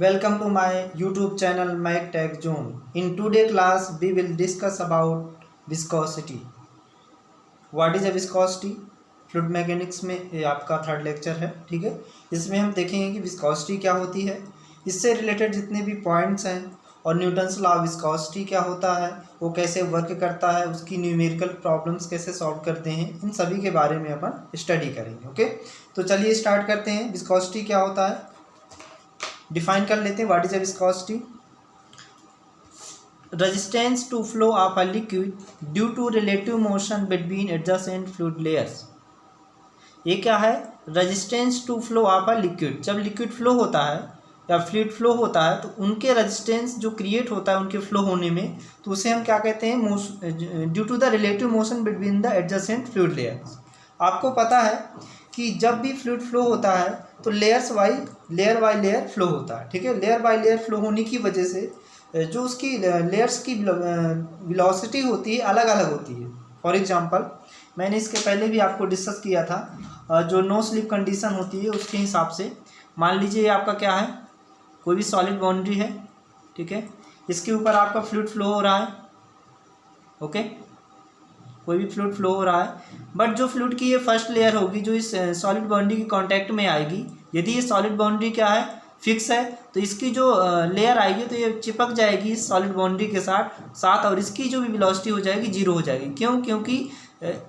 Welcome to my YouTube channel Mike Tech Zone. In today's class, we will discuss about viscosity. What is a viscosity? Fluid mechanics में ये आपका third lecture है, ठीक है। इसमें हम देखेंगे कि विस्कोसिटी क्या होती है, इससे रिलेटेड जितने भी पॉइंट्स हैं और न्यूटन्स लॉ ऑफ विस्कोसिटी क्या होता है, वो कैसे वर्क करता है, उसकी न्यूमेरिकल प्रॉब्लम्स कैसे सॉल्व करते हैं, इन सभी के बारे में अपन स्टडी करेंगे। ओके, तो चलिए स्टार्ट करते हैं। विस्कोसिटी क्या होता है डिफाइन कर लेते हैं। What is a viscosity? Resistance to flow of a liquid due to relative motion between adjacent fluid layers. ये क्या है? Resistance to flow of a liquid. जब लिक्विड फ्लो होता है या फ्लूइड फ्लो होता है तो उनके रेजिस्टेंस जो क्रिएट होता है उनके फ्लो होने में, तो उसे हम क्या कहते हैं? Due to the relative motion between the adjacent fluid layers. आपको पता है कि जब भी फ्लूइड फ्लो होता है तो लेयर बाई लेयर फ्लो होता है, ठीक है। लेयर बाई लेयर फ्लो होने की वजह से जो उसकी लेयर्स की वेलोसिटी होती है अलग अलग होती है। फॉर एग्जांपल, मैंने इसके पहले भी आपको डिस्कस किया था, जो नो स्लिप कंडीशन होती है उसके हिसाब से मान लीजिए आपका क्या है, कोई भी सॉलिड बाउंड्री है, ठीक है। इसके ऊपर आपका फ्लूइड फ्लो हो रहा है, ओके, कोई भी फ्लूइड फ्लो हो रहा है, बट जो फ्लूइड की ये फर्स्ट लेयर होगी जो इस सॉलिड बाउंड्री के कांटेक्ट में आएगी, यदि ये सॉलिड बाउंड्री क्या है, फिक्स है, तो इसकी जो लेयर आएगी तो ये चिपक जाएगी इस सॉलिड बाउंड्री के साथ और इसकी जो भी वेलोसिटी हो जाएगी जीरो हो जाएगी। क्यों? क्योंकि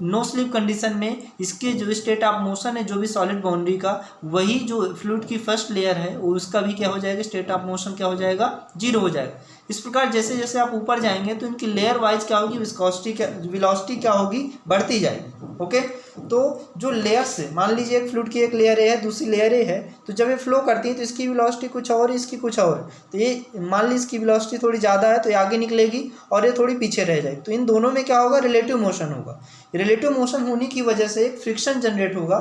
नो स्लिप कंडीशन में इसके जो स्टेट ऑफ मोशन है जो भी सॉलिड बाउंड्री का, वही जो फ्लूइड की फर्स्ट लेयर है उसका भी क्या हो जाएगा, स्टेट ऑफ मोशन क्या हो जाएगा, जीरो हो जाएगा। इस प्रकार जैसे जैसे आप ऊपर जाएंगे तो इनकी लेयर वाइज क्या होगी, विस्कोसिटी क्या, वेलोसिटी क्या होगी, बढ़ती जाएगी। ओके, तो जो लेयर्स है, मान लीजिए एक फ्लूइड की एक लेयर है, दूसरी लेयर है, तो जब ये फ्लो करती है तो इसकी वेलोसिटी कुछ और है, इसकी कुछ और है। तो ये मान ली इसकी वेलोसिटी थोड़ी ज़्यादा है तो ये आगे निकलेगी और ये थोड़ी पीछे रह जाएगी। तो इन दोनों में क्या होगा, रिलेटिव मोशन होगा। रिलेटिव मोशन होने की वजह से एक फ्रिक्शन जनरेट होगा,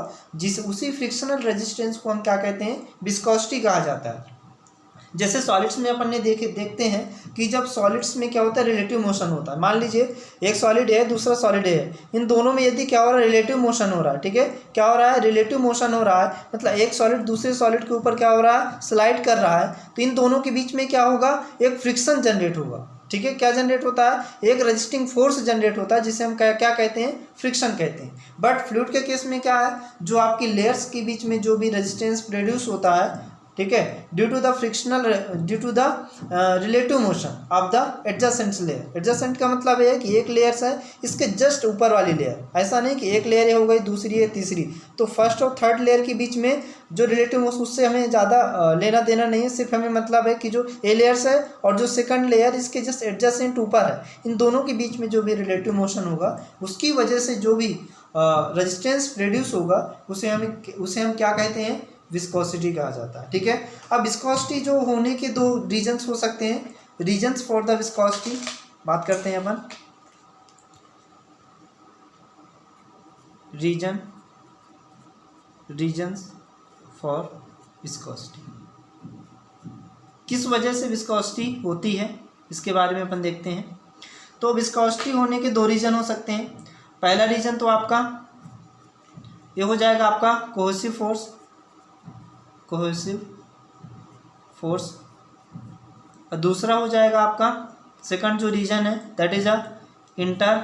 उसी फ्रिक्शनल रेजिस्टेंस को हम क्या कहते हैं, विस्कोसिटी कहा जाता है। जैसे सॉलिड्स में अपन ने देखते हैं कि जब सॉलिड्स में क्या होता है, रिलेटिव मोशन होता है। मान लीजिए एक सॉलिड है, दूसरा सॉलिड है, इन दोनों में यदि क्या हो रहा है, रिलेटिव मोशन हो रहा है, ठीक है। क्या हो रहा है, रिलेटिव मोशन हो रहा है, मतलब एक सॉलिड दूसरे सॉलिड के ऊपर क्या हो रहा है, स्लाइड कर रहा है, तो इन दोनों के बीच में क्या होगा, एक फ्रिक्शन जनरेट होगा, ठीक है। क्या जनरेट होता है, एक रेजिस्टिंग फोर्स जनरेट होता है, जिसे हम क्या कहते हैं, फ्रिक्शन कहते हैं। बट फ्लूइड के केस में क्या है, जो आपकी लेयर्स के बीच में जो भी रेजिस्टेंस प्रोड्यूस होता है, ठीक है, due to the relative motion of the adjacent layer. Adjacent का मतलब है कि एक लेयर है, इसके जस्ट ऊपर वाली लेयर, ऐसा नहीं कि एक लेयर हो गई, दूसरी है, तीसरी, तो फर्स्ट और थर्ड लेयर के बीच में जो रिलेटिव मोशन, उससे हमें ज़्यादा लेना देना नहीं है। सिर्फ हमें मतलब है कि जो ए लेयर्स है और जो सेकंड लेयर इसके जस्ट एडजेसेंट ऊपर है, इन दोनों के बीच में जो भी रिलेटिव मोशन होगा उसकी वजह से जो भी रेजिस्टेंस प्रोड्यूस होगा उसे हम क्या कहते हैं, विस्कोसिटी कहा जाता है, ठीक है। अब विस्कोसिटी जो होने के दो रीजन्स हो सकते हैं, रीजन्स फॉर द विस्कोसिटी बात करते हैं अपन। रीजन्स फॉर विस्कोसिटी, किस वजह से विस्कोसिटी होती है इसके बारे में अपन देखते हैं। तो विस्कोसिटी होने के दो रीजन हो सकते हैं। पहला रीजन तो आपका ये हो जाएगा आपका कोहेसिव फोर्स, और दूसरा हो जाएगा आपका सेकंड जो रीजन है, that is a inter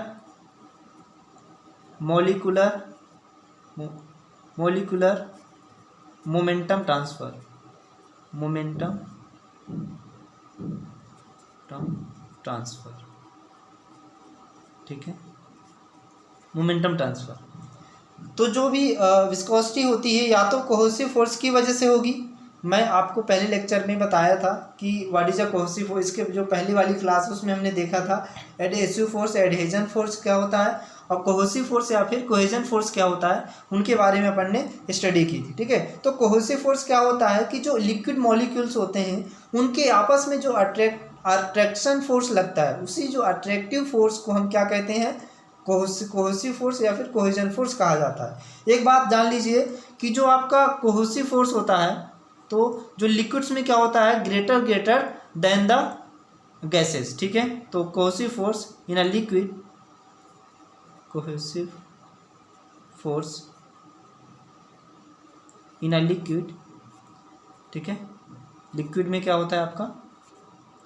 molecular momentum transfer, ठीक है, मोमेंटम ट्रांसफर। तो जो भी विस्कोसिटी होती है या तो कोहेसिव फोर्स की वजह से होगी। मैं आपको पहले लेक्चर में बताया था कि what is a cohesive force, इसके जो पहली वाली क्लास उसमें हमने देखा था एडहेसिव फोर्स, एडहेजन फोर्स क्या होता है, और कोहेसिव फोर्स या फिर कोहेजन फोर्स क्या होता है, उनके बारे में अपन ने स्टडी की थी, ठीक है। तो कोहेसिव फोर्स क्या होता है कि जो लिक्विड मॉलिक्यूल्स होते हैं उनके आपस में जो अट्रैक्शन फोर्स लगता है, उसी जो अट्रैक्टिव फोर्स को हम क्या कहते हैं, कोहेसिव फोर्स या फिर कोहेजन फोर्स कहा जाता है। एक बात जान लीजिए कि जो आपका कोहेसिव फोर्स होता है, तो जो लिक्विड्स में क्या होता है, ग्रेटर देन द गैसेस, ठीक है। तो cohesive force in a liquid, cohesive force in a liquid, ठीक है, लिक्विड में क्या होता है आपका,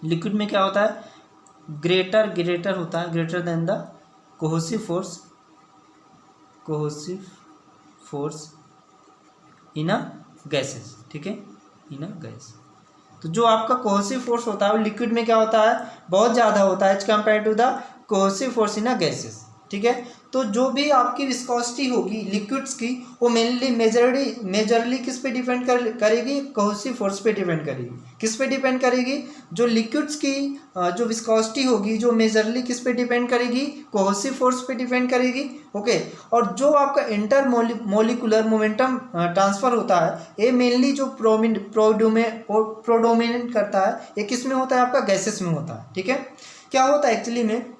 लिक्विड में क्या होता है, ग्रेटर होता है, greater than the cohesive force in a gases, ठीक है, इन अ गैस। तो जो आपका कोहेसिव फोर्स होता है वो लिक्विड में क्या होता है, बहुत ज़्यादा होता है as compare to the cohesive force in a gases, ठीक है। तो जो भी आपकी विस्कोसिटी होगी लिक्विड्स की वो मेजरली किस पे डिपेंड करेगी, कोहेसिव फोर्स पे डिपेंड करेगी। किस पे डिपेंड करेगी, जो लिक्विड्स की जो विस्कोसिटी होगी जो मेजरली किस पे डिपेंड करेगी, कोहेसिव फोर्स पे डिपेंड करेगी, ओके। और जो आपका इंटर मोलिकुलर मोमेंटम ट्रांसफर होता है ये मेनली जो प्रोडोमिनेट करता है ये किस में होता है, आपका गैसेस में होता है, ठीक है। क्या होता है एक्चुअली में,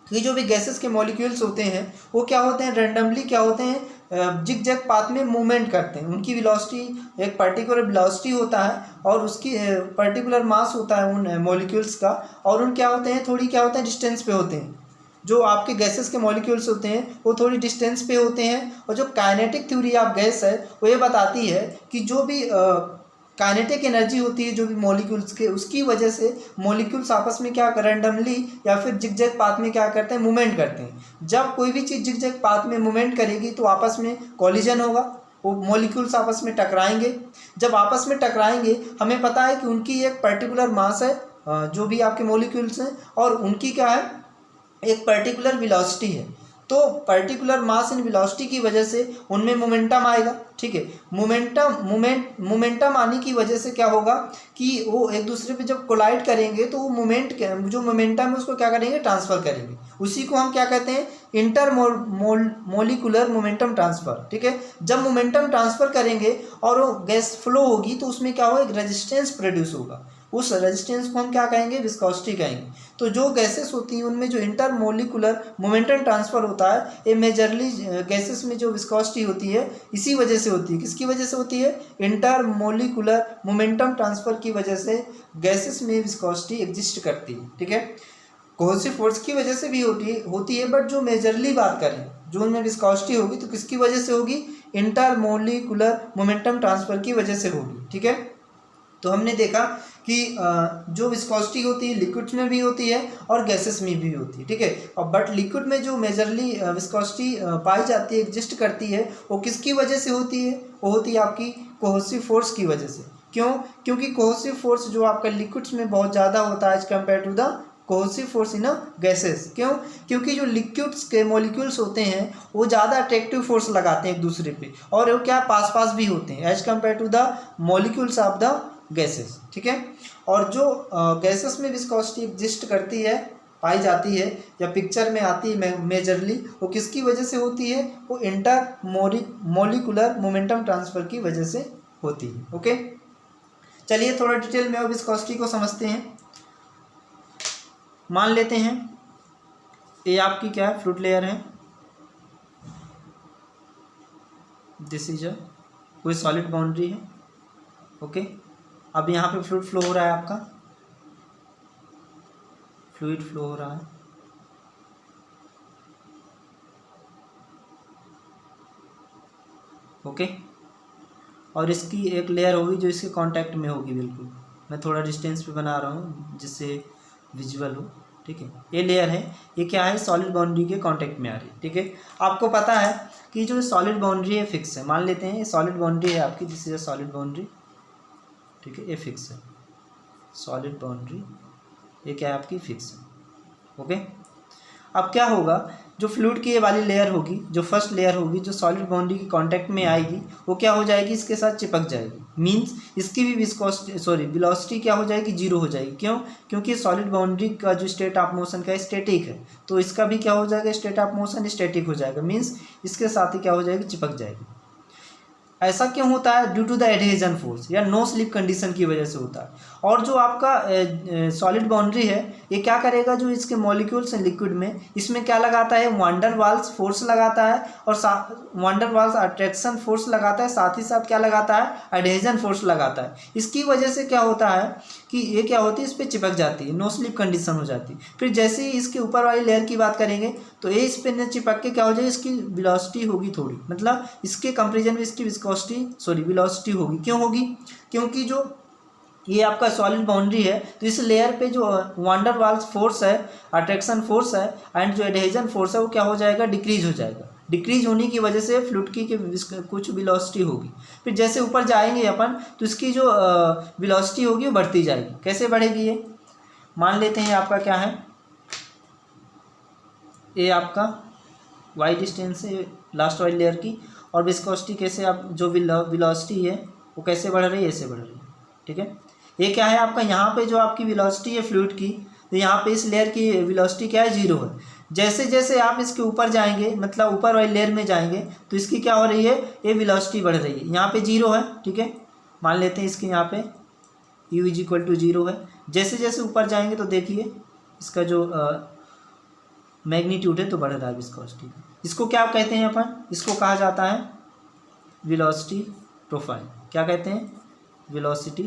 ये जो भी गैसेस के मॉलिक्यूल्स होते हैं वो क्या होते हैं, रैंडमली क्या होते हैं, जिग जैग पाथ में मूवमेंट करते हैं। उनकी वेलोसिटी एक पर्टिकुलर वेलोसिटी होता है और उसकी पर्टिकुलर मास होता है उन मॉलिक्यूल्स का, और उन क्या होते हैं, थोड़ी क्या होते हैं, डिस्टेंस पे होते हैं। जो आपके गैसेस के मॉलिक्यूल्स होते हैं वो थोड़ी डिस्टेंस पे होते हैं। और जो काइनेटिक थ्योरी ऑफ गैस है वो ये बताती है कि जो भी काइनेटिक एनर्जी होती है जो भी मॉलिक्यूल्स के, उसकी वजह से मॉलिक्यूल्स आपस में क्या रैंडमली या फिर जिगजैग पाथ में क्या करते हैं, मूवमेंट करते हैं। जब कोई भी चीज़ जिगजैग पाथ में मूवमेंट करेगी तो आपस में कॉलिजन होगा, वो मॉलिक्यूल्स आपस में टकराएंगे। जब आपस में टकराएंगे हमें पता है कि उनकी एक पर्टिकुलर मास है, जो भी आपके मॉलिक्यूल्स हैं, और उनकी क्या है, एक पर्टिकुलर वेलोसिटी है। तो पर्टिकुलर मास एंड वेलोसिटी की वजह से उनमें मोमेंटम आएगा, ठीक है। मोमेंटम आने की वजह से क्या होगा कि वो एक दूसरे पे जब कोलाइड करेंगे तो वो जो मोमेंटम है उसको क्या करेंगे, ट्रांसफर करेंगे। उसी को हम क्या कहते हैं, इंटर मोलिकुलर मोमेंटम ट्रांसफर, ठीक है। जब मोमेंटम ट्रांसफर करेंगे और वो गैस फ्लो होगी तो उसमें क्या होगा, एक रेजिस्टेंस प्रोड्यूस होगा। उस रेजिस्टेंस को हम क्या कहेंगे, विस्कोसिटी कहेंगे। तो जो गैसेस होती हैं उनमें जो इंटर मोलिकुलर मोमेंटम ट्रांसफर होता है ये मेजरली गैसेस में जो विस्कोसिटी होती है इसी वजह से होती है। किसकी वजह से होती है, इंटर मोलिकुलर मोमेंटम ट्रांसफर की वजह से गैसेस में विस्कोसिटी एग्जिस्ट करती है, ठीक है। कोहेसिव फोर्स की वजह से भी होती है बट जो मेजरली बात करें जो उनमें विस्कोसिटी होगी तो किसकी वजह से होगी, इंटर मोलिकुलर मोमेंटम ट्रांसफर की वजह से होगी, ठीक है। तो हमने देखा कि जो विस्कोसिटी होती है लिक्विड्स में भी होती है और गैसेस में भी होती है, ठीक है। और बट लिक्विड में जो मेजरली विस्कोसिटी पाई जाती है, एग्जिस्ट करती है, वो किसकी वजह से होती है, वो होती है आपकी कोहेसिव फोर्स की वजह से। क्यों, क्योंकि कोहेसिव फोर्स जो आपका लिक्विड्स में बहुत ज़्यादा होता है as compare to the cohesive force in gases. क्यों, क्योंकि जो लिक्विड्स के मॉलिक्यूल्स होते हैं वो ज़्यादा अट्रैक्टिव फोर्स लगाते हैं एक दूसरे पे, और वो क्या पास भी होते हैं as compare to the molecules of the gases, ठीक है। और जो गैसेस में विस्कोसिटी एग्जिस्ट करती है, पाई जाती है या पिक्चर में आती है मेजरली, वो किसकी वजह से होती है, वो इंटर मोलिकुलर मोमेंटम ट्रांसफर की वजह से होती है, ओके। चलिए थोड़ा डिटेल में और विस्कोसिटी को समझते हैं। मान लेते हैं ये आपकी क्या है, फ्लूइड लेयर है, दिस इज अ कोई सॉलिड बाउंड्री है, ओके। अब यहाँ पे फ्लूइड फ्लो हो रहा है, आपका फ्लूइड फ्लो हो रहा है, ओके। और इसकी एक लेयर होगी जो इसके कांटेक्ट में होगी, बिल्कुल मैं थोड़ा डिस्टेंस पे बना रहा हूँ जिससे विजुअल हो, ठीक है। ये लेयर है, ये क्या है, सॉलिड बाउंड्री के कांटेक्ट में आ रही है, ठीक है। आपको पता है कि जो सॉलिड बाउंड्री है फिक्स है, मान लेते हैं ये सॉलिड बाउंड्री है आपकी, this is a solid boundary, ठीक है, ये फिक्स है सॉलिड बाउंड्री, ये क्या है आपकी, फिक्स है, ओके। अब क्या होगा, जो फ्लूइड की ये वाली लेयर होगी, जो फर्स्ट लेयर होगी जो सॉलिड बाउंड्री के कांटेक्ट में आएगी, वो क्या हो जाएगी, इसके साथ चिपक जाएगी। मींस इसकी भी वेलोसिटी क्या हो जाएगी, जीरो हो जाएगी। क्यों, क्योंकि सॉलिड बाउंड्री का जो स्टेट ऑफ मोशन का स्टैटिक है, तो इसका भी क्या हो जाएगा, स्टेट ऑफ मोशन स्टैटिक हो जाएगा। मींस इसके साथ ही क्या हो जाएगी, चिपक जाएगी। ऐसा क्यों होता है, due to the adhesion force या नो स्लिप कंडीशन की वजह से होता है। और जो आपका सॉलिड बाउंड्री है ये क्या करेगा, जो इसके मॉलिक्यूल्स हैं लिक्विड में, इसमें क्या लगाता है, वांडर वाल्स फोर्स लगाता है, और वांडर वाल्स अट्रैक्शन फोर्स लगाता है, साथ ही साथ क्या लगाता है, एडहेजन फोर्स लगाता है। इसकी वजह से क्या होता है कि ये क्या होती है, इस पर चिपक जाती है, नो स्लिप कंडीशन हो जाती है। फिर जैसे ही इसके ऊपर वाली लेयर की बात करेंगे तो ये इस पर चिपक के क्या हो जाएगी, इसकी वेलोसिटी होगी थोड़ी, मतलब इसके कंपेरिजन में इसकी वेलोसिटी होगी। क्यों होगी, क्योंकि जो ये आपका सॉलिड बाउंड्री है, तो इस लेयर पे जो वांडर वाल्स फोर्स है, अट्रैक्शन फोर्स है एंड जो एडहेजन फोर्स है वो क्या हो जाएगा, डिक्रीज हो जाएगा। डिक्रीज होने की वजह से फ्लूइड की कुछ वेलोसिटी होगी। फिर जैसे ऊपर जाएंगे अपन तो इसकी जो वेलोसिटी होगी वो बढ़ती जाएगी। कैसे बढ़ेगी ये, मान लेते हैं आपका क्या है, ये आपका वाई डिस्टेंस है लास्ट वाली लेयर की, और विस्कोसिटी कैसे आप जो वेलोसिटी है वो कैसे बढ़ रही है, ऐसे बढ़ रही है। ठीक है, ये क्या है आपका, यहाँ पे जो आपकी वेलोसिटी है फ्लूइड की, तो यहाँ पे इस लेयर की वेलोसिटी क्या है, 0 है। जैसे जैसे आप इसके ऊपर जाएंगे, मतलब ऊपर वाली लेयर में जाएंगे, तो इसकी क्या हो रही है, ये वेलोसिटी बढ़ रही है। यहाँ पे 0 है, ठीक है, मान लेते हैं इसके यहाँ पे u = 0 है। जैसे जैसे ऊपर जाएंगे तो देखिए इसका जो मैग्नीट्यूड है तो बढ़ रहा है विस्कोसिटी। इसको क्या कहते हैं अपन, इसको कहा जाता है वेलोसिटी प्रोफाइल। क्या कहते हैं, वेलोसिटी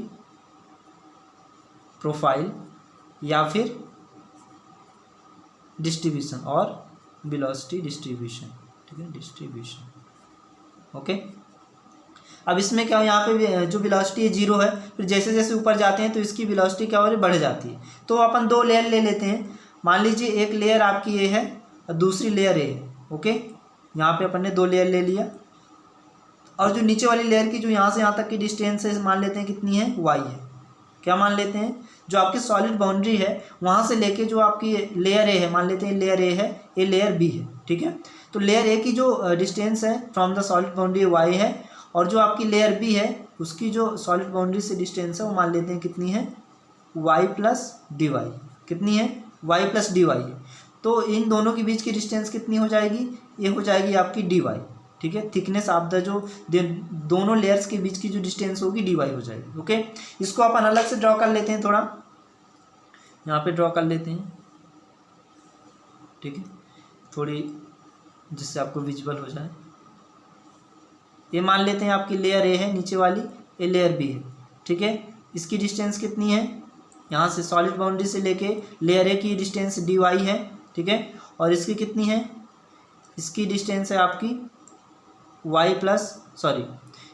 प्रोफाइल या फिर डिस्ट्रीब्यूशन और वेलोसिटी डिस्ट्रीब्यूशन। ठीक है, डिस्ट्रीब्यूशन। ओके, अब इसमें क्या हो, यहाँ पे जो वेलोसिटी है 0 है, फिर जैसे जैसे ऊपर जाते हैं तो इसकी वेलोसिटी क्या हो रही है, बढ़ जाती है। तो अपन 2 लेयर ले लेते हैं। मान लीजिए एक लेयर आपकी ये है और दूसरी लेयर ये है। ओके, यहाँ पे अपन ने 2 लेयर ले लिया, और जो नीचे वाली लेयर की जो यहाँ से यहाँ तक की डिस्टेंस है मान लेते हैं कितनी है, y है। क्या मान लेते हैं, जो आपकी सॉलिड बाउंड्री है वहाँ से लेके जो आपकी लेयर ए है, मान लेते हैं लेयर ए है, ये लेयर बी है। ठीक है, तो लेयर ए की जो डिस्टेंस है from the solid boundary y है, और जो आपकी लेयर बी है उसकी जो सॉलिड बाउंड्री से डिस्टेंस है वो मान लेते हैं कितनी है, y + dy। कितनी है, y + dy है। तो इन दोनों के बीच की डिस्टेंस कितनी हो जाएगी, ये हो जाएगी आपकी dy। ठीक है, थिकनेस ऑफ द जो दोनों लेयर्स के बीच की जो डिस्टेंस होगी dy हो जाएगी। ओके, इसको अपन अलग से ड्रॉ कर लेते हैं, थोड़ा यहाँ पे ड्रॉ कर लेते हैं। ठीक है, थोड़ी जिससे आपको विजुअल हो जाए। ये मान लेते हैं आपकी लेयर ए है नीचे वाली, ये लेयर बी है। ठीक है, इसकी डिस्टेंस कितनी है, यहाँ से सॉलिड बाउंड्री से लेके लेयर ए की डिस्टेंस dy है। ठीक है, और इसकी कितनी है, इसकी डिस्टेंस है आपकी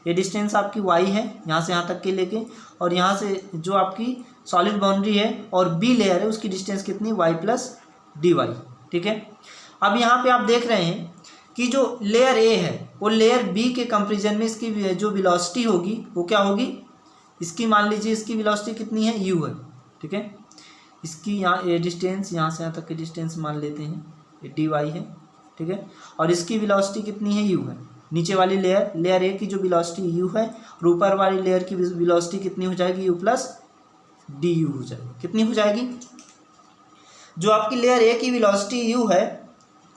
ये डिस्टेंस आपकी y है यहाँ से यहाँ तक के लेके, और यहाँ से जो आपकी सॉलिड बाउंड्री है और बी लेयर है उसकी डिस्टेंस कितनी, y + dy। ठीक है, अब यहाँ पे आप देख रहे हैं कि जो लेयर ए है वो लेयर बी के कंपेरिजन में इसकी जो वेलोसिटी होगी वो क्या होगी, इसकी मान लीजिए इसकी वेलोसिटी कितनी है, u है। ठीक है, इसकी यहाँ ये डिस्टेंस यहाँ से यहाँ तक की डिस्टेंस मान लेते हैं ये dy है। ठीक है, और इसकी वेलोसिटी कितनी है, u है। नीचे वाली लेयर ए की जो वेलोसिटी u है, और ऊपर वाली लेयर की वेलोसिटी कितनी हो जाएगी, u + du हो जाएगी। कितनी हो जाएगी, जो आपकी लेयर ए की वेलोसिटी u है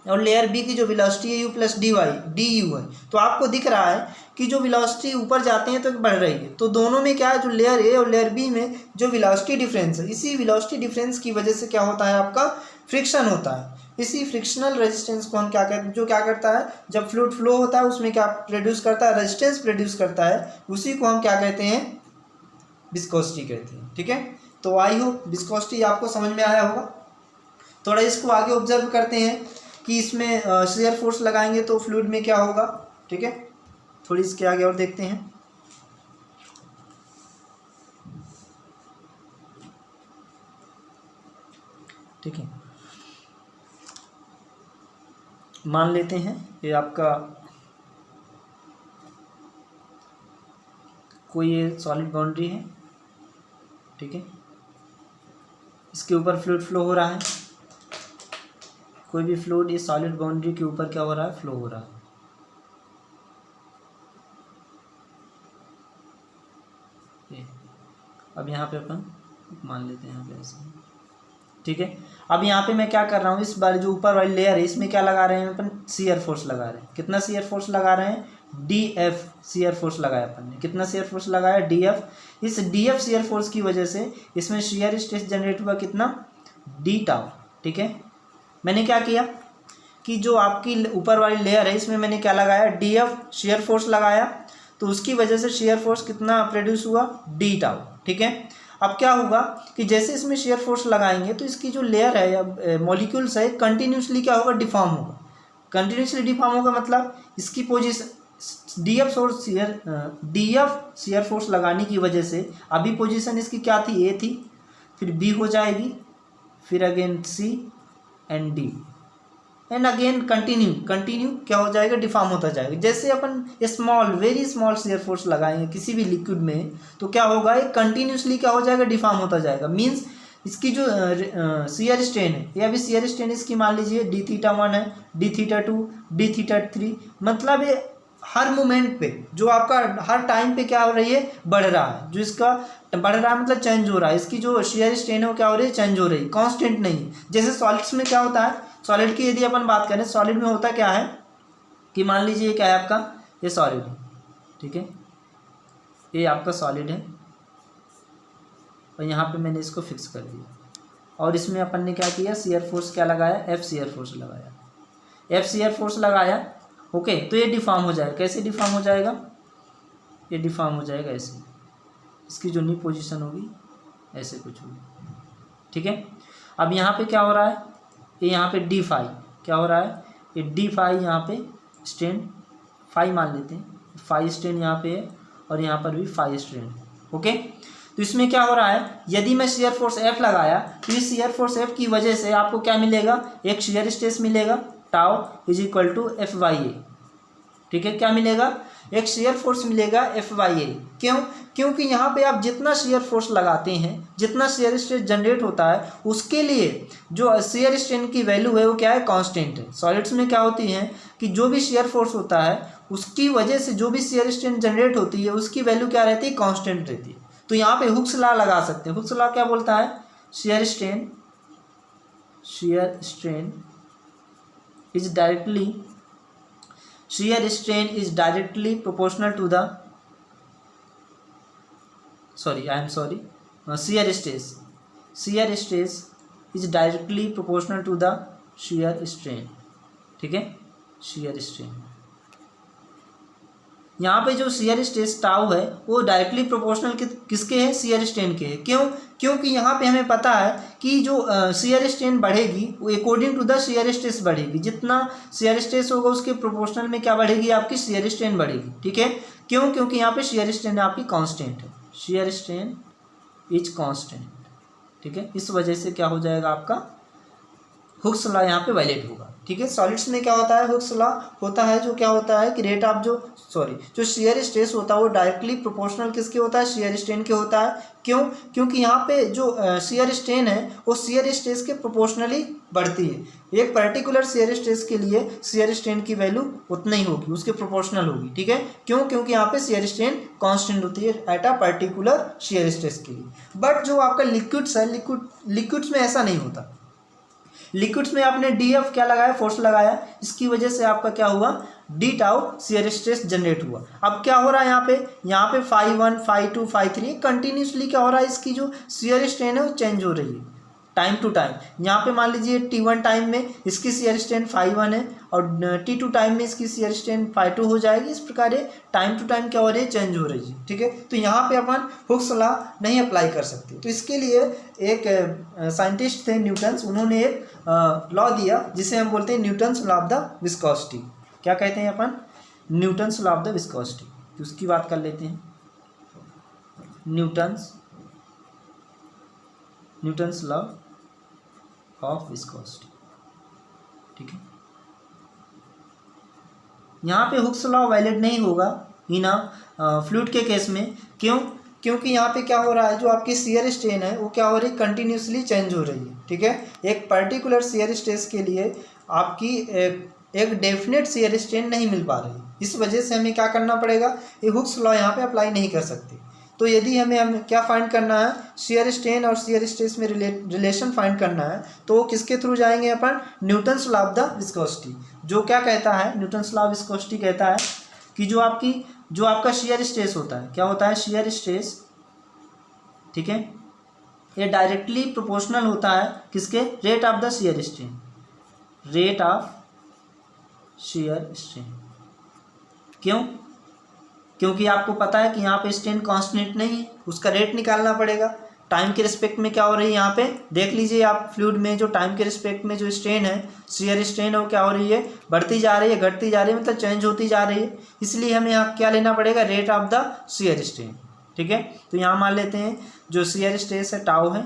और लेयर बी की जो वेलोसिटी है u + du है, तो आपको दिख रहा है कि जो वेलोसिटी ऊपर जाते हैं तो बढ़ रही है। तो दोनों में क्या है, जो लेयर ए और लेयर बी में जो वेलोसिटी डिफरेंस है, इसी वेलोसिटी डिफरेंस की वजह से क्या होता है, आपका फ्रिक्शन होता है। इसी फ्रिक्शनल रेजिस्टेंस को हम क्या कहते हैं, जो क्या करता है, जब फ्लूइड फ्लो होता है उसमें क्या प्रोड्यूस करता है, रेजिस्टेंस प्रोड्यूस करता है, उसी को हम क्या कहते हैं, विस्कोसिटी कहते हैं। ठीक है, तो आई होप विस्कोसिटी आपको समझ में आया होगा। थोड़ा इसको आगे ऑब्जर्व करते हैं कि इसमें शियर फोर्स लगाएंगे तो फ्लूइड में क्या होगा। ठीक है, थोड़ी इसके आगे और देखते हैं। ठीक है, मान लेते हैं ये आपका कोई ये सॉलिड बाउंड्री है। ठीक है, इसके ऊपर फ्लूइड फ्लो हो रहा है, कोई भी फ्लूइड इस सॉलिड बाउंड्री के ऊपर क्या हो रहा है, फ्लो हो रहा है। अब यहाँ पे अपन मान लेते हैं यहाँ पे ऐसे। ठीक है, अब यहाँ पे मैं क्या कर रहा हूँ, इस बार जो ऊपर वाली लेयर है इसमें क्या लगा रहे हैं अपन, शियर फोर्स लगा रहे हैं। कितना शियर फोर्स लगा रहे हैं, dF शियर फोर्स लगाया अपन ने। कितना शियर फोर्स लगाया, dF। इस dF शियर फोर्स की वजह से इसमें शियर स्ट्रेस जनरेट हुआ कितना, d-τ। ठीक है, मैंने क्या किया कि जो आपकी ऊपर वाली लेयर है इसमें मैंने क्या लगाया, dF शियर फोर्स लगाया, तो उसकी वजह से शियर फोर्स कितना प्रोड्यूस हुआ, d-τ। ठीक है, अब क्या होगा कि जैसे इसमें शियर फोर्स लगाएंगे तो इसकी जो लेयर है या मॉलिक्यूल्स है कंटिन्यूसली क्या होगा, डिफॉर्म होगा। कंटिन्यूसली डिफॉर्म होगा मतलब इसकी पोजीशन डीएफ शेयर फोर्स लगाने की वजह से अभी पोजीशन इसकी क्या थी, ए थी, फिर बी हो जाएगी, फिर again C and D and again continue क्या हो जाएगा, डिफॉर्म होता जाएगा। जैसे अपन small very small shear force लगाएंगे किसी भी लिक्विड में तो क्या होगा, ये कंटिन्यूसली क्या हो जाएगा, डिफॉर्म होता जाएगा। मीन्स इसकी जो शेयर स्ट्रेन है, या भी शेयर स्ट्रेन इसकी मान लीजिए d θ1 है, d θ2, d θ3, मतलब ये हर मोमेंट पे जो आपका हर टाइम पे क्या हो रही है, बढ़ रहा है। जो इसका बढ़ रहा है मतलब चेंज हो रहा है, इसकी जो शेयर स्ट्रेन है वो क्या हो रही है, चेंज हो रही है, कांस्टेंट नहीं है। जैसे सॉलिड्स में क्या होता है, सॉलिड की यदि अपन बात करें, सॉलिड में होता क्या है कि मान लीजिए क्या है आपका, ये सॉलिड है, ठीक है, ये आपका सॉलिड है और यहाँ पे मैंने इसको फिक्स कर दिया और इसमें अपन ने क्या किया, शेयर फोर्स क्या लगाया, एफ शेयर फोर्स लगाया, एफ शेयर फोर्स लगाया। ओके, तो ये डिफॉर्म हो जाएगा। कैसे डिफॉर्म हो जाएगा, ये डिफॉर्म हो जाएगा ऐसे, इसकी जो नी पोजीशन होगी ऐसे कुछ होगी, ठीक है। अब यहाँ पे क्या हो रहा है, ये यहाँ पे डी फाई क्या हो रहा है, ये डी फाई यहाँ पे स्ट्रेन फाई मान लेते हैं, फाई स्ट्रेन यहाँ पे है और यहाँ पर भी फाई स्ट्रेन। ओके, तो इसमें क्या हो रहा है, यदि मैं शेयर फोर्स एफ लगाया तो इस शेयर फोर्स एफ की वजह से आपको क्या मिलेगा, एक शेयर स्ट्रेस मिलेगा, tau is equal to F by A, ठीक है। क्या मिलेगा, एक शेयर फोर्स मिलेगा एफ बाई ए। क्यों, क्योंकि यहाँ पे आप जितना शेयर फोर्स लगाते हैं, जितना शेयर स्ट्रेस जनरेट होता है, उसके लिए जो शेयर स्ट्रेन की वैल्यू है वो क्या है, कांस्टेंट है। सॉलिड्स में क्या होती है कि जो भी शेयर फोर्स होता है उसकी वजह से जो भी शेयर स्ट्रेन जनरेट होती है उसकी वैल्यू क्या रहती है, कांस्टेंट रहती है। तो यहाँ पे हुक्स लॉ लगा सकते हैं। हुक्स लॉ क्या बोलता है, shear strain is directly proportional to the shear stress is directly proportional to the shear strain, ठीक है, shear strain। यहाँ पे जो शेयर स्ट्रेस टाउ है वो डायरेक्टली प्रोपोर्शनल किसके है, शेयर स्ट्रेन के है। क्यों, क्योंकि यहाँ पे हमें पता है कि जो शेयर स्ट्रेन बढ़ेगी वो according to the shear stress बढ़ेगी। जितना शेयर स्ट्रेस होगा उसके प्रोपोर्शनल में क्या बढ़ेगी, आपकी शेयर स्ट्रेन बढ़ेगी, ठीक है। क्यों, क्योंकि यहाँ पे शेयर स्ट्रेन आपकी कांस्टेंट है, शेयर स्ट्रेन इज कांस्टेंट, ठीक है। इस वजह से क्या हो जाएगा, आपका हुक्स लॉ यहाँ पे वैलिड होगा, ठीक है। सॉलिड्स में क्या होता है, हुक्स लॉ होता है, जो क्या होता है कि रेट ऑफ जो शेयर स्ट्रेस होता है वो डायरेक्टली प्रोपोर्शनल किसके होता है, शेयर स्ट्रेन के होता है। क्यों, क्योंकि यहाँ पे जो शेयर स्ट्रेन है वो शेयर स्ट्रेस के प्रोपोर्शनली बढ़ती है। एक पर्टिकुलर शेयर स्ट्रेस के लिए शेयर स्ट्रेन की वैल्यू उतना ही होगी, उसके प्रोपोर्शनल होगी, ठीक है। क्यों, क्योंकि यहाँ पे शेयर स्ट्रेन कांस्टेंट होती है at a particular shear stress के लिए। बट जो आपका लिक्विड्स है, लिक्विड्स में ऐसा नहीं होता। लिक्विड्स में आपने डी एफ क्या लगाया, फोर्स लगाया, इसकी वजह से आपका क्या हुआ, D tau shear stress generate हुआ। अब क्या हो रहा है यहाँ पे फाई 1 फाई 2 फाई 3 कंटिन्यूसली क्या हो रहा है, इसकी जो शेयर स्ट्रेन है वो चेंज हो रही है टाइम टू टाइम। यहाँ पे मान लीजिए T1 टाइम में इसकी शेयर स्ट्रेन फाई 1 है और T2 टाइम में इसकी शेयर स्ट्रेन फाई 2 हो जाएगी। इस प्रकार टाइम टू टाइम क्या हो रही है, चेंज हो रही है, ठीक है। तो यहाँ पे अपन हुक्स लॉ नहीं अप्लाई कर सकते। तो इसके लिए एक साइंटिस्ट थे न्यूटन्स, उन्होंने एक लॉ दिया जिसे हम बोलते हैं Newton's law of the viscosity. क्या कहते हैं अपन, Newton's law of the viscosity. तो उसकी बात कर लेते हैं, न्यूटन्स लॉ ऑफ विस्कोसिटी, ठीक है। यहाँ पे हुक्स लॉ वैलिड नहीं होगा इन फ्लूइड के केस में। क्यों, क्योंकि यहाँ पे क्या हो रहा है, जो आपकी शेयर स्ट्रेन है वो क्या हो रही है, कंटिन्यूसली चेंज हो रही है, ठीक है। एक पर्टिकुलर शेयर स्ट्रेस के लिए आपकी एक डेफिनेट शेयर स्ट्रेन नहीं मिल पा रही। इस वजह से हमें क्या करना पड़ेगा, ये हुक्स लॉ यहाँ पे अप्लाई नहीं कर सकते। तो यदि हमें क्या फाइंड करना है, शेयर स्ट्रेन और शेयर स्ट्रेस में रिलेशन फाइंड करना है, तो किसके थ्रू जाएंगे अपन, Newton's law of the viscosity. जो क्या कहता है, न्यूटन्स लॉ ऑफ विस्कोसिटी कहता है कि जो आपका शेयर स्ट्रेस होता है, क्या होता है, शेयर स्ट्रेस, ठीक है, ये डायरेक्टली प्रोपोर्शनल होता है किसके, rate of the shear strain, rate of shear strain. क्यों, क्योंकि आपको पता है कि यहाँ पे स्ट्रेन कांस्टेंट नहीं है, उसका रेट निकालना पड़ेगा। टाइम के रिस्पेक्ट में क्या हो रही है यहाँ पे देख लीजिए आप, फ्लूइड में जो टाइम के रिस्पेक्ट में जो स्ट्रेन है, शियर स्ट्रेन है, वो क्या हो रही है, बढ़ती जा रही है, घटती जा रही है, मतलब चेंज होती जा रही है। इसलिए हमें यहाँ क्या लेना पड़ेगा, rate of the shear strain. ठीक है, तो यहाँ मान लेते हैं जो शियर स्ट्रेस है टाउ है,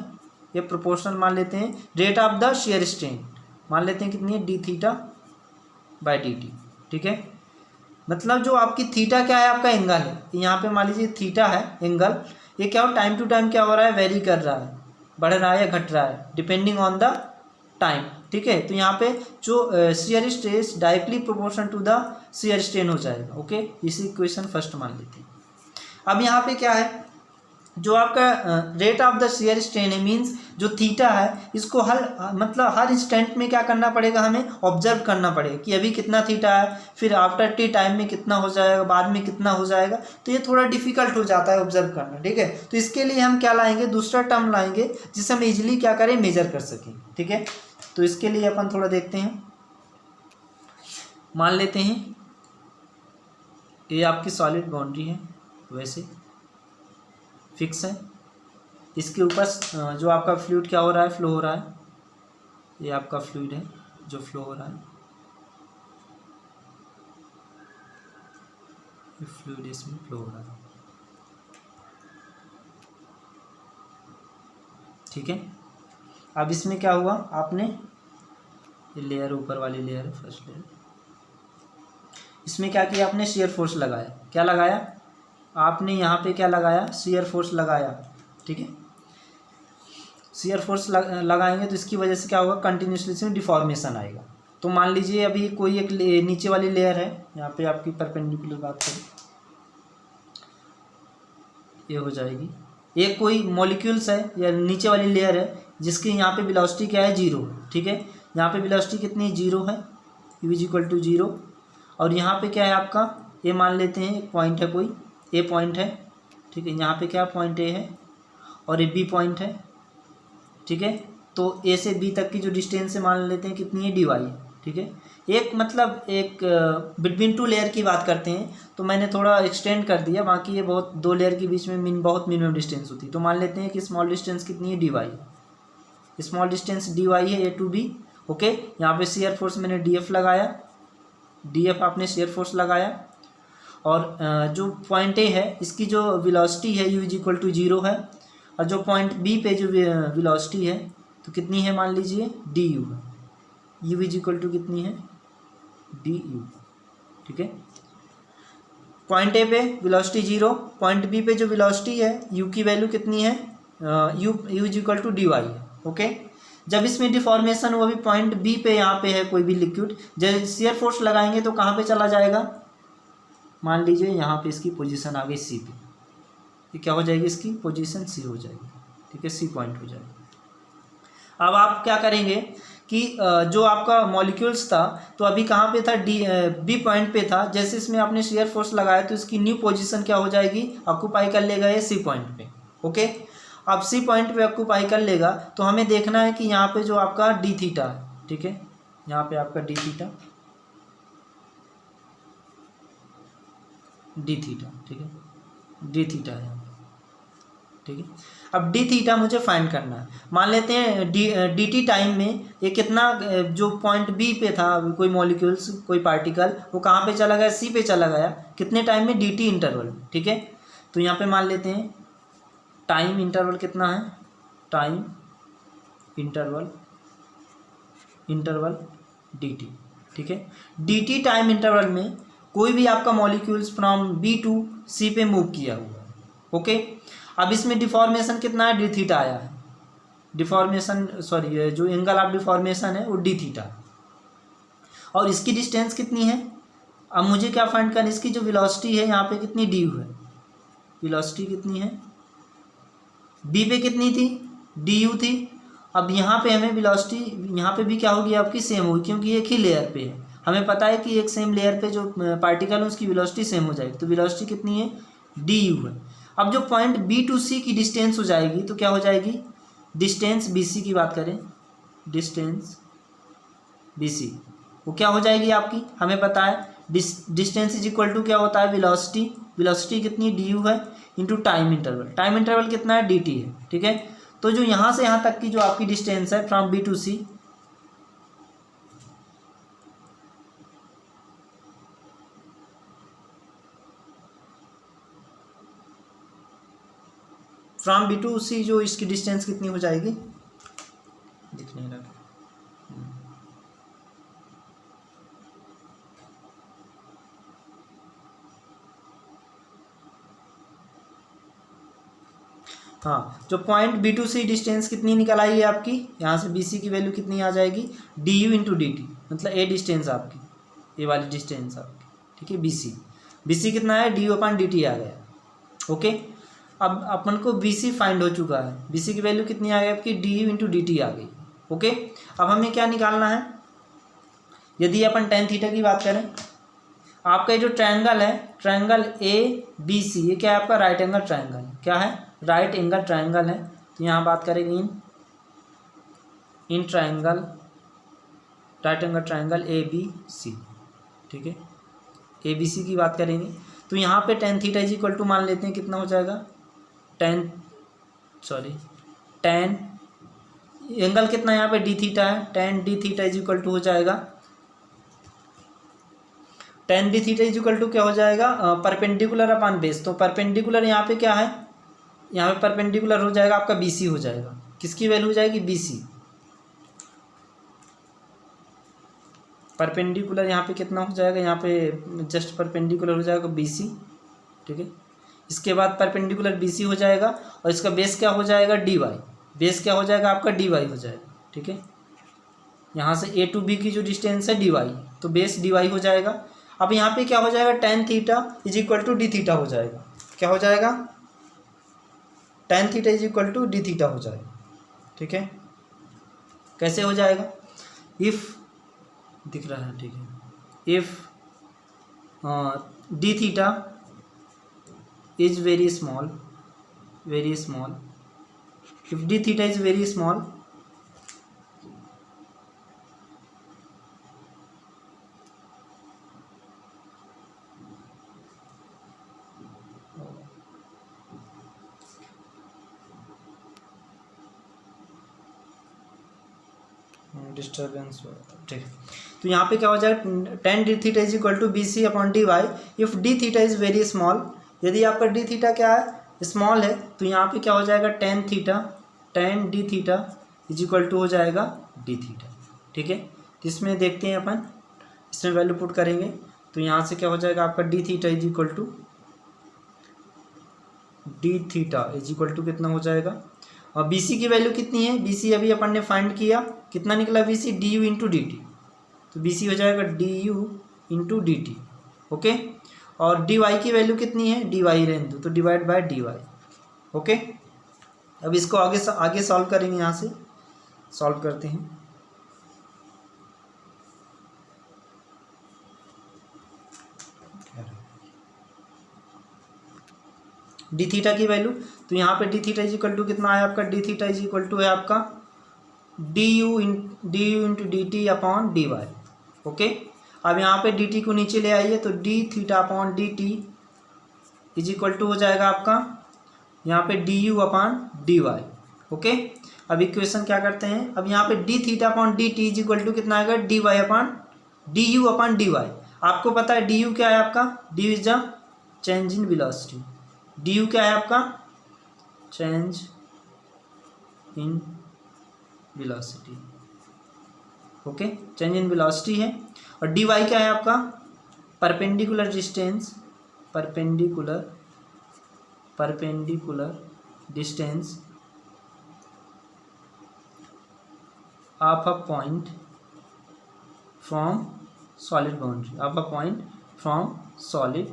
ये प्रोपोर्शनल मान लेते हैं rate of the shear strain, मान लेते हैं कितनी है, D theta by D T. ठीक है, मतलब जो आपकी थीटा क्या है, आपका एंगल है, यहाँ पे मान लीजिए थीटा है एंगल, ये क्या हो टाइम टू टाइम क्या हो रहा है, वेरी कर रहा है, बढ़ रहा है या घट रहा है, डिपेंडिंग ऑन द टाइम। ठीक है, तो यहाँ पे जो shear stress directly proportion to the shear strain हो जाएगा। ओके, इसी इक्वेशन फर्स्ट मान लेते हैं। अब यहाँ पे क्या है, जो आपका rate of the shear strain है, मींस जो थीटा है, इसको हर इंस्टेंट में क्या करना पड़ेगा, हमें ऑब्जर्व करना पड़ेगा कि अभी कितना थीटा है, फिर आफ्टर टी टाइम में कितना हो जाएगा, बाद में कितना हो जाएगा, तो ये थोड़ा डिफिकल्ट हो जाता है ऑब्जर्व करना। ठीक है, तो इसके लिए हम क्या लाएंगे, दूसरा टर्म लाएंगे जिससे हम इजीली क्या करें, मेजर कर सकें। ठीक है, तो इसके लिए अपन थोड़ा देखते हैं, मान लेते हैं ये आपकी सॉलिड बाउंड्री है, वैसे फिक्स है, इसके ऊपर जो आपका फ्लूइड क्या हो रहा है, फ्लो हो रहा है, ये आपका फ्लूइड है जो फ्लो हो रहा है, ये फ्लूइड इसमें फ्लो हो रहा है। ठीक है, अब इसमें क्या हुआ, आपने ये लेयर ऊपर वाली लेयर है, फर्स्ट लेयर, इसमें क्या किया आपने, शियर फोर्स लगाया, क्या लगाया आपने यहाँ पे, क्या लगाया, शियर फोर्स लगाया। ठीक है, शियर फोर्स लगाएंगे तो इसकी वजह से क्या होगा, कंटिन्यूसली इसमें डिफॉर्मेशन आएगा। तो मान लीजिए अभी कोई एक नीचे वाली लेयर है, यहाँ पे आपकी परपेंडिकुलर बात करें, ये हो जाएगी, एक कोई मॉलिक्यूल्स है या नीचे वाली लेयर है जिसकी यहाँ पे वेलोसिटी क्या है, 0। ठीक है, यहाँ पे वेलोसिटी कितनी 0 है, u इज इक्वल टू 0, और यहाँ पे क्या है आपका, ये मान लेते हैं एक पॉइंट है, कोई ए पॉइंट है। ठीक है, यहाँ पे क्या पॉइंट ए है और ये बी पॉइंट है। ठीक है, तो ए से बी तक की जो डिस्टेंस है मान लेते हैं कितनी है, dy। ठीक है, एक मतलब एक बिटवीन टू लेयर की बात करते हैं, तो मैंने थोड़ा एक्सटेंड कर दिया, बाकी ये बहुत दो लेयर के बीच में बहुत मिनिमम डिस्टेंस होती है। तो मान लेते हैं कि स्मॉल डिस्टेंस कितनी है, dy, स्मॉल डिस्टेंस dy है ए टू बी। ओके, यहाँ पे शियर फोर्स मैंने df लगाया, df आपने शियर फोर्स लगाया, और जो पॉइंट ए है इसकी जो वेलोसिटी है u इज इक्वल टू 0 है, और जो पॉइंट बी पे जो वेलोसिटी है तो कितनी है, मान लीजिए du है, u इज इक्वल टू कितनी है, du। ठीक है, पॉइंट ए पे वेलोसिटी 0, पॉइंट बी पे जो वेलोसिटी है u की वैल्यू कितनी है, u is equal to dy है। ओके, जब इसमें डिफॉर्मेशन हुआ, भी पॉइंट बी पे यहाँ पे है कोई भी लिक्विड, जब शियर फोर्स लगाएंगे तो कहाँ पे चला जाएगा, मान लीजिए यहाँ पे इसकी पोजीशन आ गई सी पे, ये क्या हो जाएगी, इसकी पोजीशन सी हो जाएगी। ठीक है, सी पॉइंट हो जाएगा। अब आप क्या करेंगे कि जो आपका मॉलिक्यूल्स था तो अभी कहाँ पे था, बी पॉइंट पे था, जैसे इसमें आपने शियर फोर्स लगाया तो इसकी न्यू पोजीशन क्या हो जाएगी, ऑक्यूपाई कर लेगा ये सी पॉइंट पे। ओके, अब सी पॉइंट पे ऑक्यूपाई कर लेगा तो हमें देखना है कि यहाँ पे जो आपका डी थीटा है, ठीक है, यहाँ पे आपका डी थीटा, ठीक है, डी थीटा है। ठीक है, अब डी थीटा मुझे फाइंड करना है। मान लेते हैं डी टी टाइम में ये कितना, जो पॉइंट बी पे था कोई मॉलिक्यूल्स, कोई पार्टिकल, वो कहाँ पे चला गया, सी पे चला गया, कितने टाइम में, डी टी इंटरवल में। ठीक है, तो यहाँ पे मान लेते हैं टाइम इंटरवल कितना है, टाइम इंटरवल डी टी। ठीक है, डी टी टाइम इंटरवल में कोई भी आपका मॉलिक्यूल्स फ्रॉम बी टू सी पे मूव किया हुआ है। ओके, अब इसमें डिफॉर्मेशन कितना है, डी थीटा आया है, डिफॉर्मेशन सॉरी जो एंगल ऑफ डिफॉर्मेशन है वो डी थीटा, और इसकी डिस्टेंस कितनी है। अब मुझे क्या फाइंड करना, इसकी जो वेलोसिटी है यहाँ पे कितनी, डी है, वेलोसिटी कितनी है, बी पे कितनी थी, डी यू थी। अब यहाँ पे हमें वेलोसिटी यहाँ पे भी क्या होगी आपकी, सेम होगी, क्योंकि एक ही लेयर पे है, हमें पता है कि एक सेम लेयर पे जो पार्टिकल है उसकी वेलोसिटी सेम हो जाएगी, तो वेलोसिटी कितनी है, डी यू है। अब जो पॉइंट बी टू सी की डिस्टेंस हो जाएगी तो क्या हो जाएगी, डिस्टेंस बी सी की बात करें, डिस्टेंस बी सी वो क्या हो जाएगी आपकी, हमें पता है डिस्टेंस इज इक्वल टू क्या होता है, वेलोसिटी, वेलोसिटी कितनी, डी यू है, इंटू टाइम इंटरवल कितना है dt है, ठीक है। तो जो यहाँ से यहाँ तक की जो आपकी डिस्टेंस है from B to C, from B to C जो इसकी डिस्टेंस कितनी हो जाएगी, दिख नहीं रहा। हाँ, जो point B to C distance कितनी निकल आई है आपकी, यहाँ से BC की वैल्यू कितनी आ जाएगी, DU इंटू dt, मतलब ए डिस्टेंस आपकी, ये वाली डिस्टेंस आपकी, ठीक है। BC कितना है, DU अपॉन dt आ गया, ओके। अब अपन को BC फाइंड हो चुका है, BC की वैल्यू कितनी आ गई आपकी, DU इंटू dt आ गई, ओके। अब हमें क्या निकालना है, यदि अपन tan थीटा की बात करें, आपका जो ट्रायंगल है, ट्रायंगल ABC, ये क्या है आपका राइट एंगल ट्रायंगल, क्या है राइट एंगल ट्रायंगल है। तो यहाँ बात करेंगे in triangle, right angle triangle ABC, ठीक है, ABC की बात करेंगे। तो यहाँ पे tan theta is equal to मान लेते हैं कितना हो जाएगा, tan एंगल कितना यहाँ पे d थीटा है, tan d theta is equal to हो जाएगा, tan d theta is equal to क्या हो जाएगा, परपेंडिकुलर अपॉन बेस। तो परपेंडिकुलर यहाँ पे क्या है, यहाँ पे परपेंडिकुलर हो जाएगा आपका BC हो जाएगा, किसकी वैल्यू हो जाएगी, BC। परपेंडिकुलर यहाँ पे कितना हो जाएगा, यहाँ पे जस्ट परपेंडिकुलर हो जाएगा BC, ठीक है। इसके बाद परपेंडिकुलर BC हो जाएगा और इसका बेस क्या हो जाएगा, dy, बेस क्या हो जाएगा आपका dy हो जाएगा, ठीक है। यहाँ से A टू B की जो डिस्टेंस है dy, तो बेस dy हो जाएगा। अब यहाँ पे क्या हो जाएगा, tan theta is equal to d theta हो जाएगा, क्या हो जाएगा, tan theta is equal to d theta हो जाएगा, ठीक है। कैसे हो जाएगा, इफ़ दिख रहा है, ठीक है, if d theta is very small, if d theta is very small, disturbance, ठीक। तो यहाँ पे क्या हो जाएगा, tan d theta is equal to BC upon dy, if d theta is very small, यदि आपका d थीटा क्या है, स्मॉल है, तो यहाँ पे क्या हो जाएगा, tan d theta is equal to हो जाएगा d थीटा, ठीक है। इसमें देखते हैं अपन, इसमें वैल्यू पुट करेंगे, तो यहाँ से क्या हो जाएगा आपका d theta is equal to कितना हो जाएगा, और BC की वैल्यू कितनी है, BC अभी अपन ने फाइंड किया, कितना निकला BC, DU इंटू dt, तो BC हो जाएगा DU इंटू dt, ओके। और dy की वैल्यू कितनी है, dy रहने दो, तो डिवाइड बाय dy, ओके। अब इसको आगे सॉल्व करेंगे, यहाँ से सॉल्व करते हैं। डी थीटा की वैल्यू, तो यहाँ पे d theta is equal to कितना है आपका, d theta is equal to है आपका d u into d t upon D y, okay. अब यहाँ पे डी टी को नीचे ले आइए, तो d theta upon D t is equal to हो जाएगा आपका यहाँ पे d you upon D y, okay. अब इक्वेशन क्या करते हैं, अब यहाँ पे d theta upon D t is equal to कितना आएगा, d y upon d you upon D y. आपको पता है डी यू क्या है आपका, d u is the change in velocity, d u क्या है आपका, change in velocity, okay, change in velocity है। और डी वाई क्या है आपका, perpendicular distance, perpendicular distance of a point from solid boundary, of a point from solid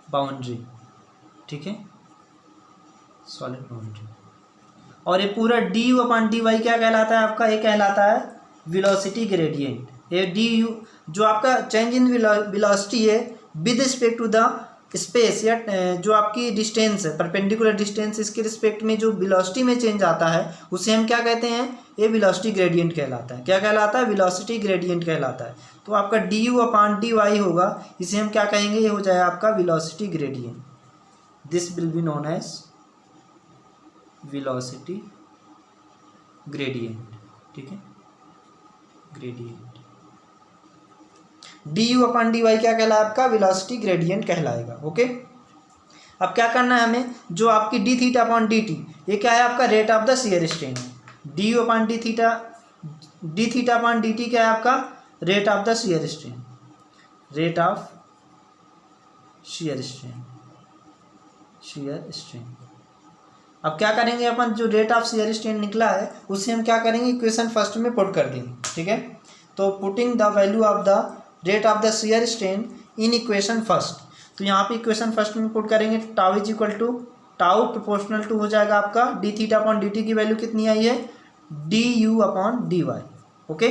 boundary, ठीक है, सॉलिड बाउंड्री। और ये पूरा d you upon D y क्या कहलाता है आपका, ये कहलाता है वेलोसिटी ग्रेडियंट। ये डी यू जो आपका चेंज इन वेलोसिटी है with respect to the space, या जो आपकी डिस्टेंस है परपेंडिकुलर डिस्टेंस, इसके रिस्पेक्ट में जो वेलोसिटी में चेंज आता है उसे हम क्या कहते हैं, ये वेलोसिटी ग्रेडियंट कहलाता है। क्या कहलाता है, वेलोसिटी ग्रेडियंट कहलाता है। तो आपका d you upon D y होगा, इसे हम क्या कहेंगे, ये हो जाएगा आपका velocity gradient, this will be known as velocity gradient, ठीक है, gradient. D you upon D y क्या कहलाएगा आपका, वेलोसिटी ग्रेडियंट कहलाएगा। ओके, अब क्या करना है हमें, जो आपकी D theta upon D T, ये क्या है आपका rate of the shear strain है। D you upon D theta upon D T क्या है आपका, rate of the shear strain, rate of shear strain, shear strain. अब क्या करेंगे अपन, जो रेट ऑफ शियर स्ट्रेन निकला है उसे हम क्या करेंगे, इक्वेशन फर्स्ट में पुट कर देंगे, ठीक है। तो putting the value of the rate of the shear strain in equation first, तो यहाँ पे इक्वेशन फर्स्ट में पुट करेंगे, tau is equal to tau proportional to हो जाएगा आपका d theta upon D t की वैल्यू कितनी आई है, D you upon D y. Okay,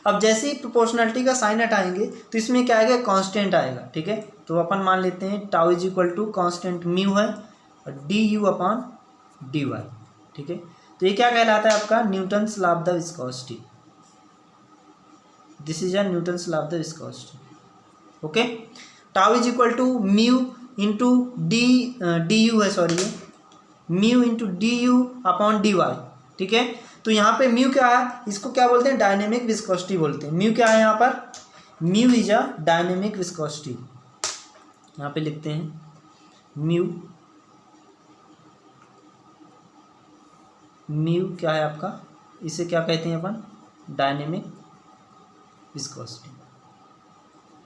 अब जैसे ही प्रोपोर्शनलिटी का साइन हटाएंगे तो इसमें क्या आएगा, कांस्टेंट आएगा, ठीक है। तो अपन मान लेते हैं tau is equal to constant mu है और D you upon D Y, ठीक है। तो ये क्या कहलाता है आपका, Newton's law of the viscosity, this is a Newton's law of the viscosity. Okay, tau is equal to mu into D U है, sorry mu into D you upon D Y, ठीक है। तो यहाँ पे म्यू क्या है, इसको क्या बोलते हैं, डायनेमिक विस्कोसिटी बोलते हैं। म्यू क्या है यहाँ पर, mu is a dynamic viscosity, यहाँ पे लिखते हैं म्यू, म्यू क्या है आपका, इसे क्या कहते हैं अपन, डायनेमिक विस्कोसिटी,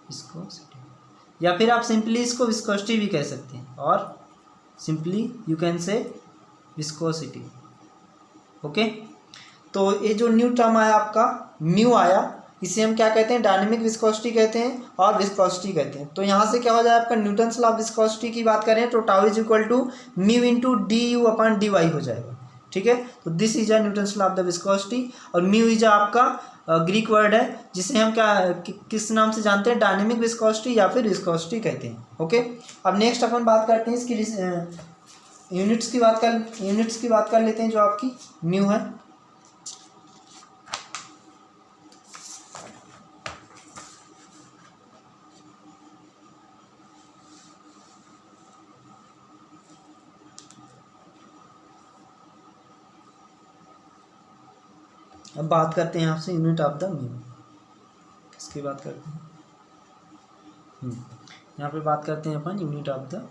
विस्कोसिटी, या फिर आप सिंपली इसको विस्कोसिटी भी कह सकते हैं, और simply you can say viscosity. Okay, तो ये जो न्यू टर्म आया आपका म्यू आया, इसे हम क्या कहते हैं, डायनेमिक विस्कोसिटी कहते हैं और विस्कोसिटी कहते हैं। तो यहाँ से क्या हो जाए आपका, न्यूटन्स लॉ ऑफ विस्कोसिटी की बात करें तो tau is equal to mu into D you upon D y हो जाएगा, ठीक है। तो this is a Newton's law of the viscosity, और म्यू इज आपका ग्रीक वर्ड है जिसे हम क्या किस नाम से जानते हैं, डायनेमिक विस्कोसिटी या फिर विस्कोसिटी कहते हैं। ओके, अब नेक्स्ट अपन बात करते हैं इसकी यूनिट्स की बात कर लेते हैं, जो आपकी म्यू है। अब बात करते हैं आपसे यूनिट ऑफ द म्यू, किसकी बात करते हैं, यहाँ पे बात करते हैं अपन यूनिट ऑफ द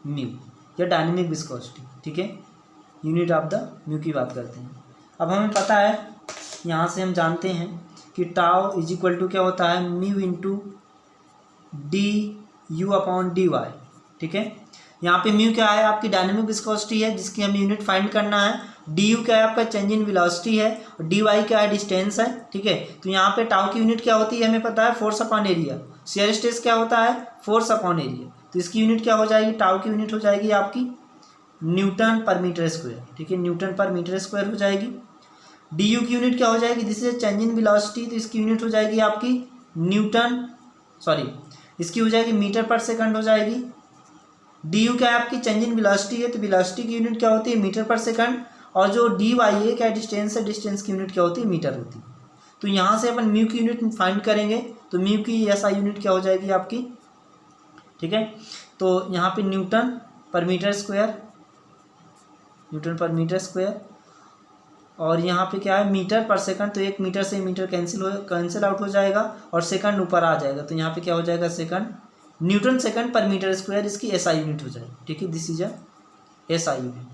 म्यू या डायनेमिक विस्कोसिटी, ठीक है। यूनिट ऑफ द म्यू की बात करते हैं। अब हमें पता है, यहाँ से हम जानते हैं कि टाउ इज इक्वल टू क्या होता है, mu into D you upon D Y, ठीक है। यहाँ पे म्यू क्या है, आपकी डायनेमिक विस्कोसिटी है जिसकी हमें यूनिट फाइंड करना है। डी यू क्या है आपका चेंज इन वेलोसिटी है, और डी वाई क्या है, डिस्टेंस है, ठीक है। तो यहाँ पे टाउ की यूनिट क्या होती है हमें पता है, force upon area. Shear stress क्या होता है, फोर्स अपॉन एरिया। तो इसकी यूनिट क्या हो जाएगी, टाउ की यूनिट हो जाएगी आपकी न्यूटन पर मीटर स्क्वायर, ठीक है, न्यूटन पर मीटर स्क्वायर हो जाएगी। डी यू की यूनिट क्या हो जाएगी, this is change in velocity, तो इसकी यूनिट हो जाएगी आपकी इसकी हो जाएगी मीटर पर सेकंड हो जाएगी। डी यू क्या है आपकी चेंज इन वेलोसिटी है, तो वेलोसिटी की यूनिट क्या होती है, मीटर पर सेकंड, और जो डी वाई है क्या डिस्टेंस है, डिस्टेंस की यूनिट क्या होती है, मीटर होती है। तो यहाँ से अपन म्यू की यूनिट फाइंड करेंगे, तो म्यू की ऐसा यूनिट क्या हो जाएगी आपकी, ठीक है। तो यहाँ पे न्यूटन पर मीटर स्क्वायर, और यहाँ पे क्या है मीटर पर सेकंड, तो एक मीटर से मीटर कैंसिल आउट हो जाएगा और सेकंड ऊपर आ जाएगा, तो यहाँ पे क्या हो जाएगा, second Newton second per metre square, इसकी एसआई यूनिट हो जाएगी, ठीक है। This is a SI unit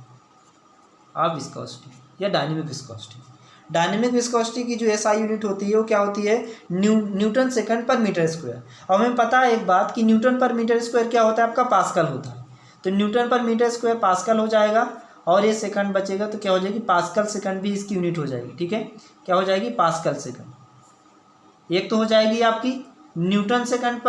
of viscosity या डायनेमिक विस्कोसिटी। डायनेमिक विस्कोसिटी की जो एसआई यूनिट होती है वो क्या होती है, Newton second per metre square. अब हमें पता है एक बात कि न्यूटन पर मीटर स्क्वायर क्या होता है आपका, पास्कल होता है। तो न्यूटन पर मीटर स्क्वायर पास्कल हो जाएगा, और ये सेकंड बचेगा तो क्या हो जाएगी, पास्कल सेकंड भी इसकी यूनिट हो जाएगी, ठीक है। क्या हो जाएगी, पास्कल सेकंड। एक तो हो जाएगी आपकी Newton second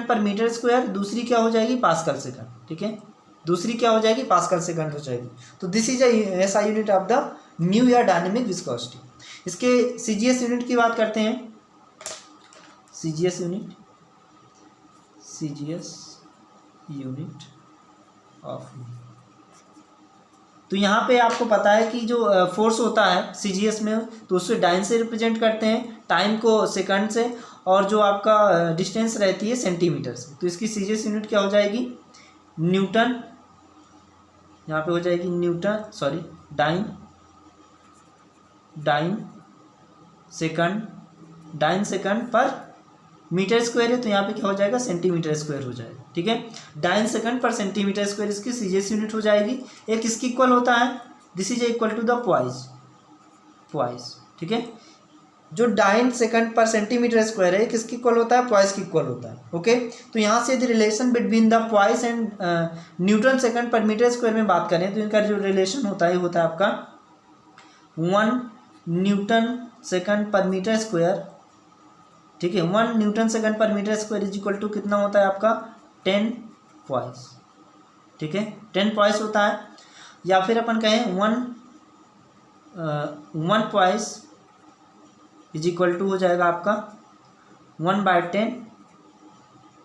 per metre square, दूसरी क्या हो जाएगी, पास्कल सेकंड, ठीक है। दूसरी क्या हो जाएगी, पास्कल सेकंड हो जाएगी। तो this is SI unit of the mu या डायनेमिक विस्कोसिटी। इसके सीजीएस यूनिट की बात करते हैं, सीजीएस यूनिट ऑफ तो यहाँ पे आपको पता है कि जो फोर्स होता है CGS में, तो उससे डाइन से रिप्रेजेंट करते हैं, टाइम को सेकंड से, और जो आपका डिस्टेंस रहती है सेंटीमीटर से। तो इसकी CGS यूनिट क्या हो जाएगी, न्यूटन, यहाँ पे हो जाएगी Newton, sorry dine second per metre square है, तो यहाँ पे क्या हो जाएगा, सेंटीमीटर स्क्वायर हो जाएगा। ठीक है, dyne second per centimetre square इसकी CGS यूनिट हो जाएगी। एक इसकी इक्वल होता है, this is equal to the poise. ठीक है, जो dyne second per centimetre square है किसकी इक्वल होता है, पॉइस की इक्वल होता है। ओके, तो यहाँ से यदि relation between the poised and Newton second per metre square में बात करें, तो इनका जो रिलेशन होता है होता है आपका 1 newton second per metre square. ठीक है, 1 newton second per metre square is equal to कितना होता है आपका, 10 पॉइस। ठीक है, 10 पॉइस होता है, या फिर अपन कहें 1 पॉइस इज इक्वल टू हो जाएगा आपका 1/10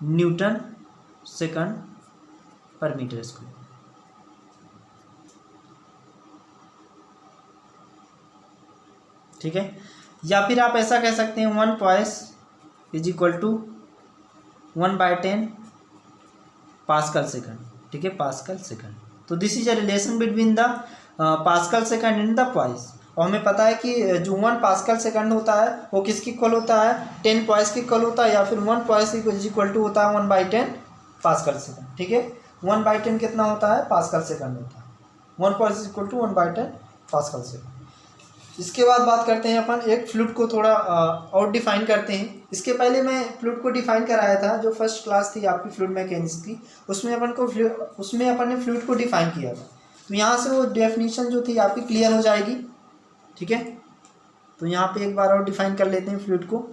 Newton second per metre square. ठीक है, या फिर आप ऐसा कह सकते हैं 1 poise is equal to 1/10 pascal second. ठीक है, पास्कल सेकंड। तो this is a relation between the pascal second and the poise. और हमें पता है कि जो 1 पास्कल सेकंड होता है वो किसकी इक्वल होता है, 10 पॉइस की इक्वल होता है, या फिर 1 पॉइस इज इक्वल टू होता है 1/10 पास्कल सेकंड। ठीक है, 1/10 कितना होता है, पास्कल सेकंड होता है। 1 poise is equal to 1/10 pascal second. इसके बाद बात करते हैं अपन एक फ्लूइड को थोड़ा और डिफाइन करते हैं। इसके पहले मैं फ्लूइड को डिफाइन कराया था, जो फर्स्ट क्लास थी आपकी फ्लूइड मैकेनिक्स की, उसमें अपन ने फ्लूइड को डिफाइन किया था। तो यहाँ से वो डेफिनेशन जो थी आपकी क्लियर हो जाएगी। ठीक है, तो यहाँ पे एक बार और डिफाइन कर लेते हैं फ्लूइड को।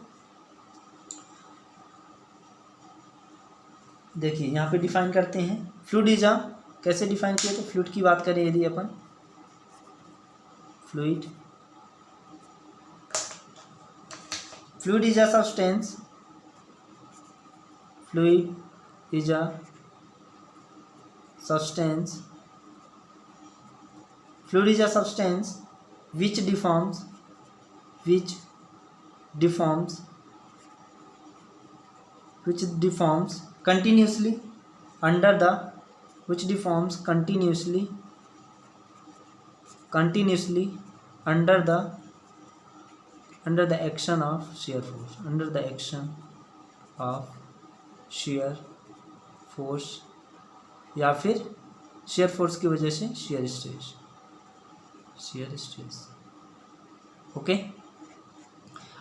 देखिए यहाँ पे डिफाइन करते हैं फ्लूइड इज अ, कैसे डिफाइन किया, तो फ्लूइड की बात करें यदि अपन, fluid is a substance, fluid is a substance which deforms continuously under the under the action of shear force, या फिर shear force की वजह से shear stress। ओके,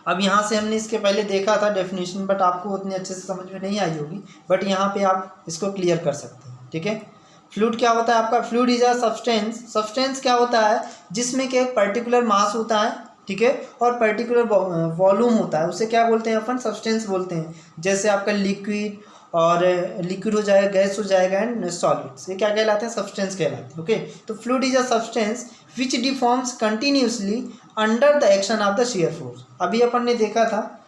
अब यहाँ से हमने इसके पहले देखा था डेफिनेशन, बट आपको उतने अच्छे से समझ में नहीं आई होगी, बट यहाँ पे आप इसको क्लियर कर सकते हैं। ठीक है, फ्लूइड क्या होता है आपका, फ्लूइड इज अ सब्सटेंस क्या होता है, जिसमें कि एक पर्टिकुलर मास होता है। ठीक है, और पर्टिकुलर वॉल्यूम होता है, उसे क्या बोलते हैं अपन, सब्सटेंस बोलते हैं। जैसे आपका लिक्विड हो जाएगा, गैस हो जाएगा, एंड सॉलिड्स, ये क्या कहलाते हैं, सब्सटेंस कहलाते हैं। ओके, तो fluid is a substance which deforms continuously under the action of the shear force. अभी अपन ने देखा था,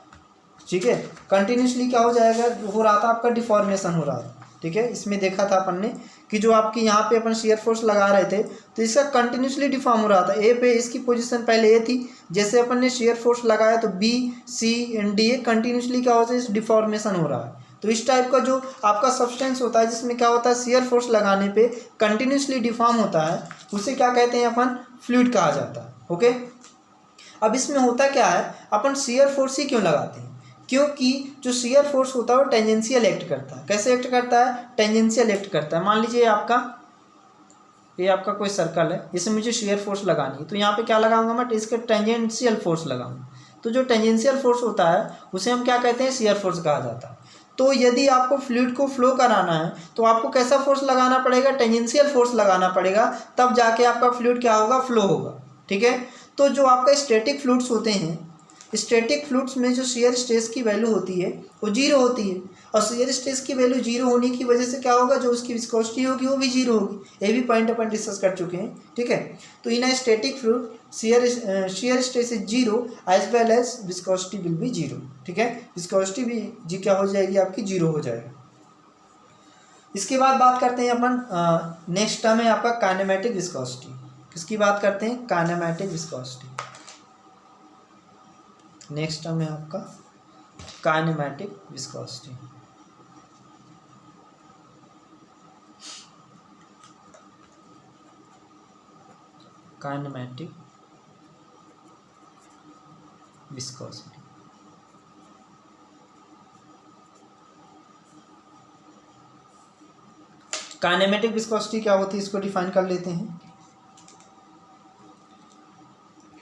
ठीक है, कंटिन्यूसली क्या हो जाएगा, हो रहा था आपका डिफॉर्मेशन हो रहा था। ठीक है, इसमें देखा था अपन ने कि जो आपकी यहाँ पे अपन शेयर फोर्स लगा रहे थे, तो इसका कंटिन्यूसली डिफॉर्म हो रहा था। ए पे इसकी पोजीशन पहले ए थी, जैसे अपन ने शेयर फोर्स लगाया तो B, C and D, continuously क्या होता है, डिफॉर्मेशन हो रहा है। तो इस टाइप का जो आपका सब्सटेंस होता है, जिसमें क्या होता है, शेयर फोर्स लगाने पे कंटिन्यूसली डिफॉर्म होता है, उसे क्या कहते हैं अपन, फ्लूइड कहा जाता है। ओके, अब इसमें होता क्या है, अपन शेयर फोर्स ही क्यों लगाते हैं, क्योंकि जो शेयर फोर्स होता है वो टेंजेंशियल एक्ट करता है। कैसे एक्ट करता है, टेंजेंशियल एक्ट करता है। मान लीजिए ये आपका कोई सर्कल है, इसमें मुझे शेयर फोर्स लगानी है, तो यहाँ पे क्या लगाऊंगा मैं, इसका टेंजेंशियल फोर्स लगाऊंगा। तो जो टेंजेंशियल फोर्स होता है उसे हम क्या कहते हैं, शेयर फोर्स कहा जाता है। तो यदि आपको फ्लूइड को फ्लो कराना है तो आपको कैसा फोर्स लगाना पड़ेगा, टेंजेंशियल फोर्स लगाना पड़ेगा, तब जाके आपका फ्लूइड क्या होगा, फ्लो होगा। ठीक है, तो जो आपका स्टैटिक फ्लूइड्स होते हैं, स्टैटिक फ्लूइड्स में जो शेयर स्ट्रेस की वैल्यू होती है वो जीरो होती है, और शेयर स्ट्रेस की वैल्यू जीरो होने की वजह से क्या होगा, जो उसकी विस्कोसिटी होगी वो भी जीरो होगी। ये भी पॉइंट अपन डिस्कस कर चुके हैं। ठीक है, तो in static fluid shear stress is zero as well as viscosity will be zero. ठीक है, विस्कोसिटी भी जी क्या हो जाएगी, आपकी जीरो हो जाएगा। इसके बाद बात करते हैं अपन नेक्स्ट टर्म है आपका काइनेमेटिक विस्कोसिटी। किसकी बात करते हैं? Kinematic viscosity. नेक्स्ट टर्म है आपका kinematic viscosity. Kinematic viscosity. Kinematic viscosity क्या होती है, इसको डिफाइन कर लेते हैं।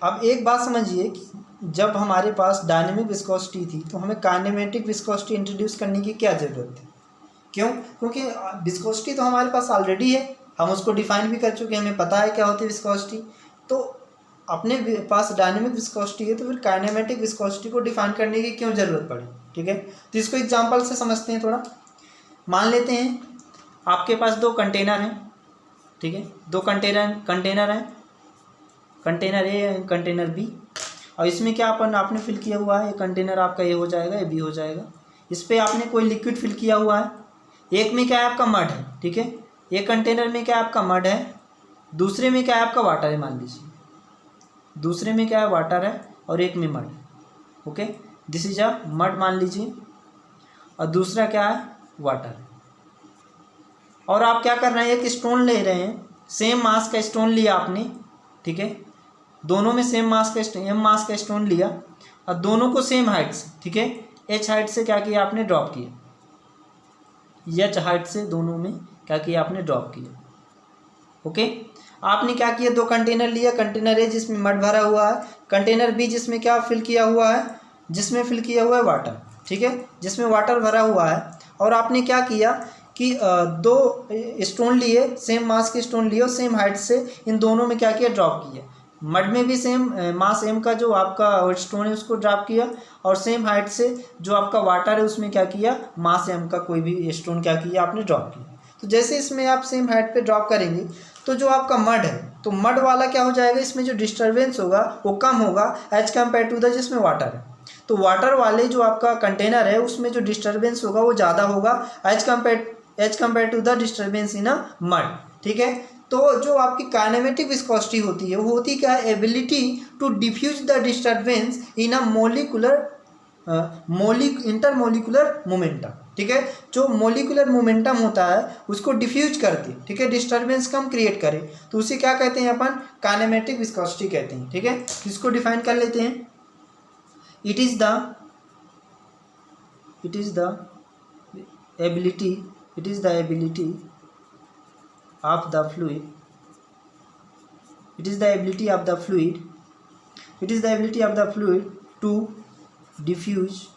अब एक बात समझिए कि जब हमारे पास डायनेमिक विस्कोसिटी थी तो हमें काइनेमेटिक विस्कोसिटी इंट्रोड्यूस करने की क्या ज़रूरत है? क्यों? क्योंकि विस्कोसिटी तो हमारे पास ऑलरेडी है, हम उसको डिफाइन भी कर चुके हैं, हमें पता है क्या होती है विस्कोसिटी। तो अपने पास डायनेमिक विस्कोसिटी है तो फिर काइनेमेटिक विस्कोसिटी को डिफाइन करने की क्यों ज़रूरत पड़ी? ठीक है, तो इसको एग्जाम्पल से समझते हैं थोड़ा। मान लेते हैं आपके पास दो कंटेनर हैं, ठीक है, दो कंटेनर हैं, कंटेनर ए कंटेनर बी, और इसमें क्या आपने फिल किया हुआ है, कंटेनर आपका ए हो जाएगा, ए बी हो जाएगा। इस पर आपने कोई लिक्विड फिल किया हुआ है। एक में क्या है आपका मड है, ठीक है, एक कंटेनर में क्या आपका मड है, दूसरे में क्या है आपका वाटर है। मान लीजिए दूसरे में क्या है वाटर है और एक में मड है। Okay, this is a mud मान लीजिए, और दूसरा क्या है वाटर है। और आप क्या कर रहे हैं, एक स्टोन ले रहे हैं, सेम मास का स्टोन लिया आपने, ठीक है, दोनों में सेम मास का स्टोन लिया और दोनों को सेम हाइट से, ठीक है, एच हाइट से क्या किया आपने, ड्रॉप किया। एच हाइट से दोनों में क्या किया आपने, ड्रॉप किया। ओके, आपने क्या किया, दो कंटेनर लिया, कंटेनर ए जिसमें मड भरा हुआ है, कंटेनर बी जिसमें क्या फिल किया हुआ है, जिसमें फिल किया हुआ है वाटर, ठीक है, जिसमें वाटर भरा हुआ है। और आपने क्या किया कि दो स्टोन लिए, सेम मास के स्टोन लिए और सेम हाइट से इन दोनों में क्या किया, ड्रॉप किया। मड में भी सेम मास एम का जो आपका स्टोन है उसको ड्रॉप किया, और सेम हाइट से जो आपका वाटर है उसमें क्या किया, मास एम का कोई भी स्टोन क्या किया आपने, ड्रॉप किया। तो जैसे इसमें आप सेम हाइट पे ड्रॉप करेंगे तो जो आपका मड है, तो मड वाला क्या हो जाएगा, इसमें जो डिस्टर्बेंस होगा वो कम होगा एज कम्पेयर टू द जिसमें वाटर है। तो वाटर वाले जो आपका कंटेनर है उसमें जो डिस्टर्बेंस होगा वो ज़्यादा होगा as compare to the disturbance in a mud, ठीक है। तो जो आपकी काइनेमेटिक विस्कोसिटी होती है वो होती क्या है, ability to diffuse the disturbance in a intermolecular momentum, ठीक है। जो मोलिकुलर मोमेंटम होता है उसको डिफ्यूज करके, ठीक है, डिस्टर्बेंस कम क्रिएट करे, तो उसे क्या कहते हैं अपन, काइनेमेटिक विस्कोसिटी कहते हैं, ठीक है। इसको डिफाइन कर लेते हैं। It is the ability of the fluid, it is the ability of the fluid to diffuse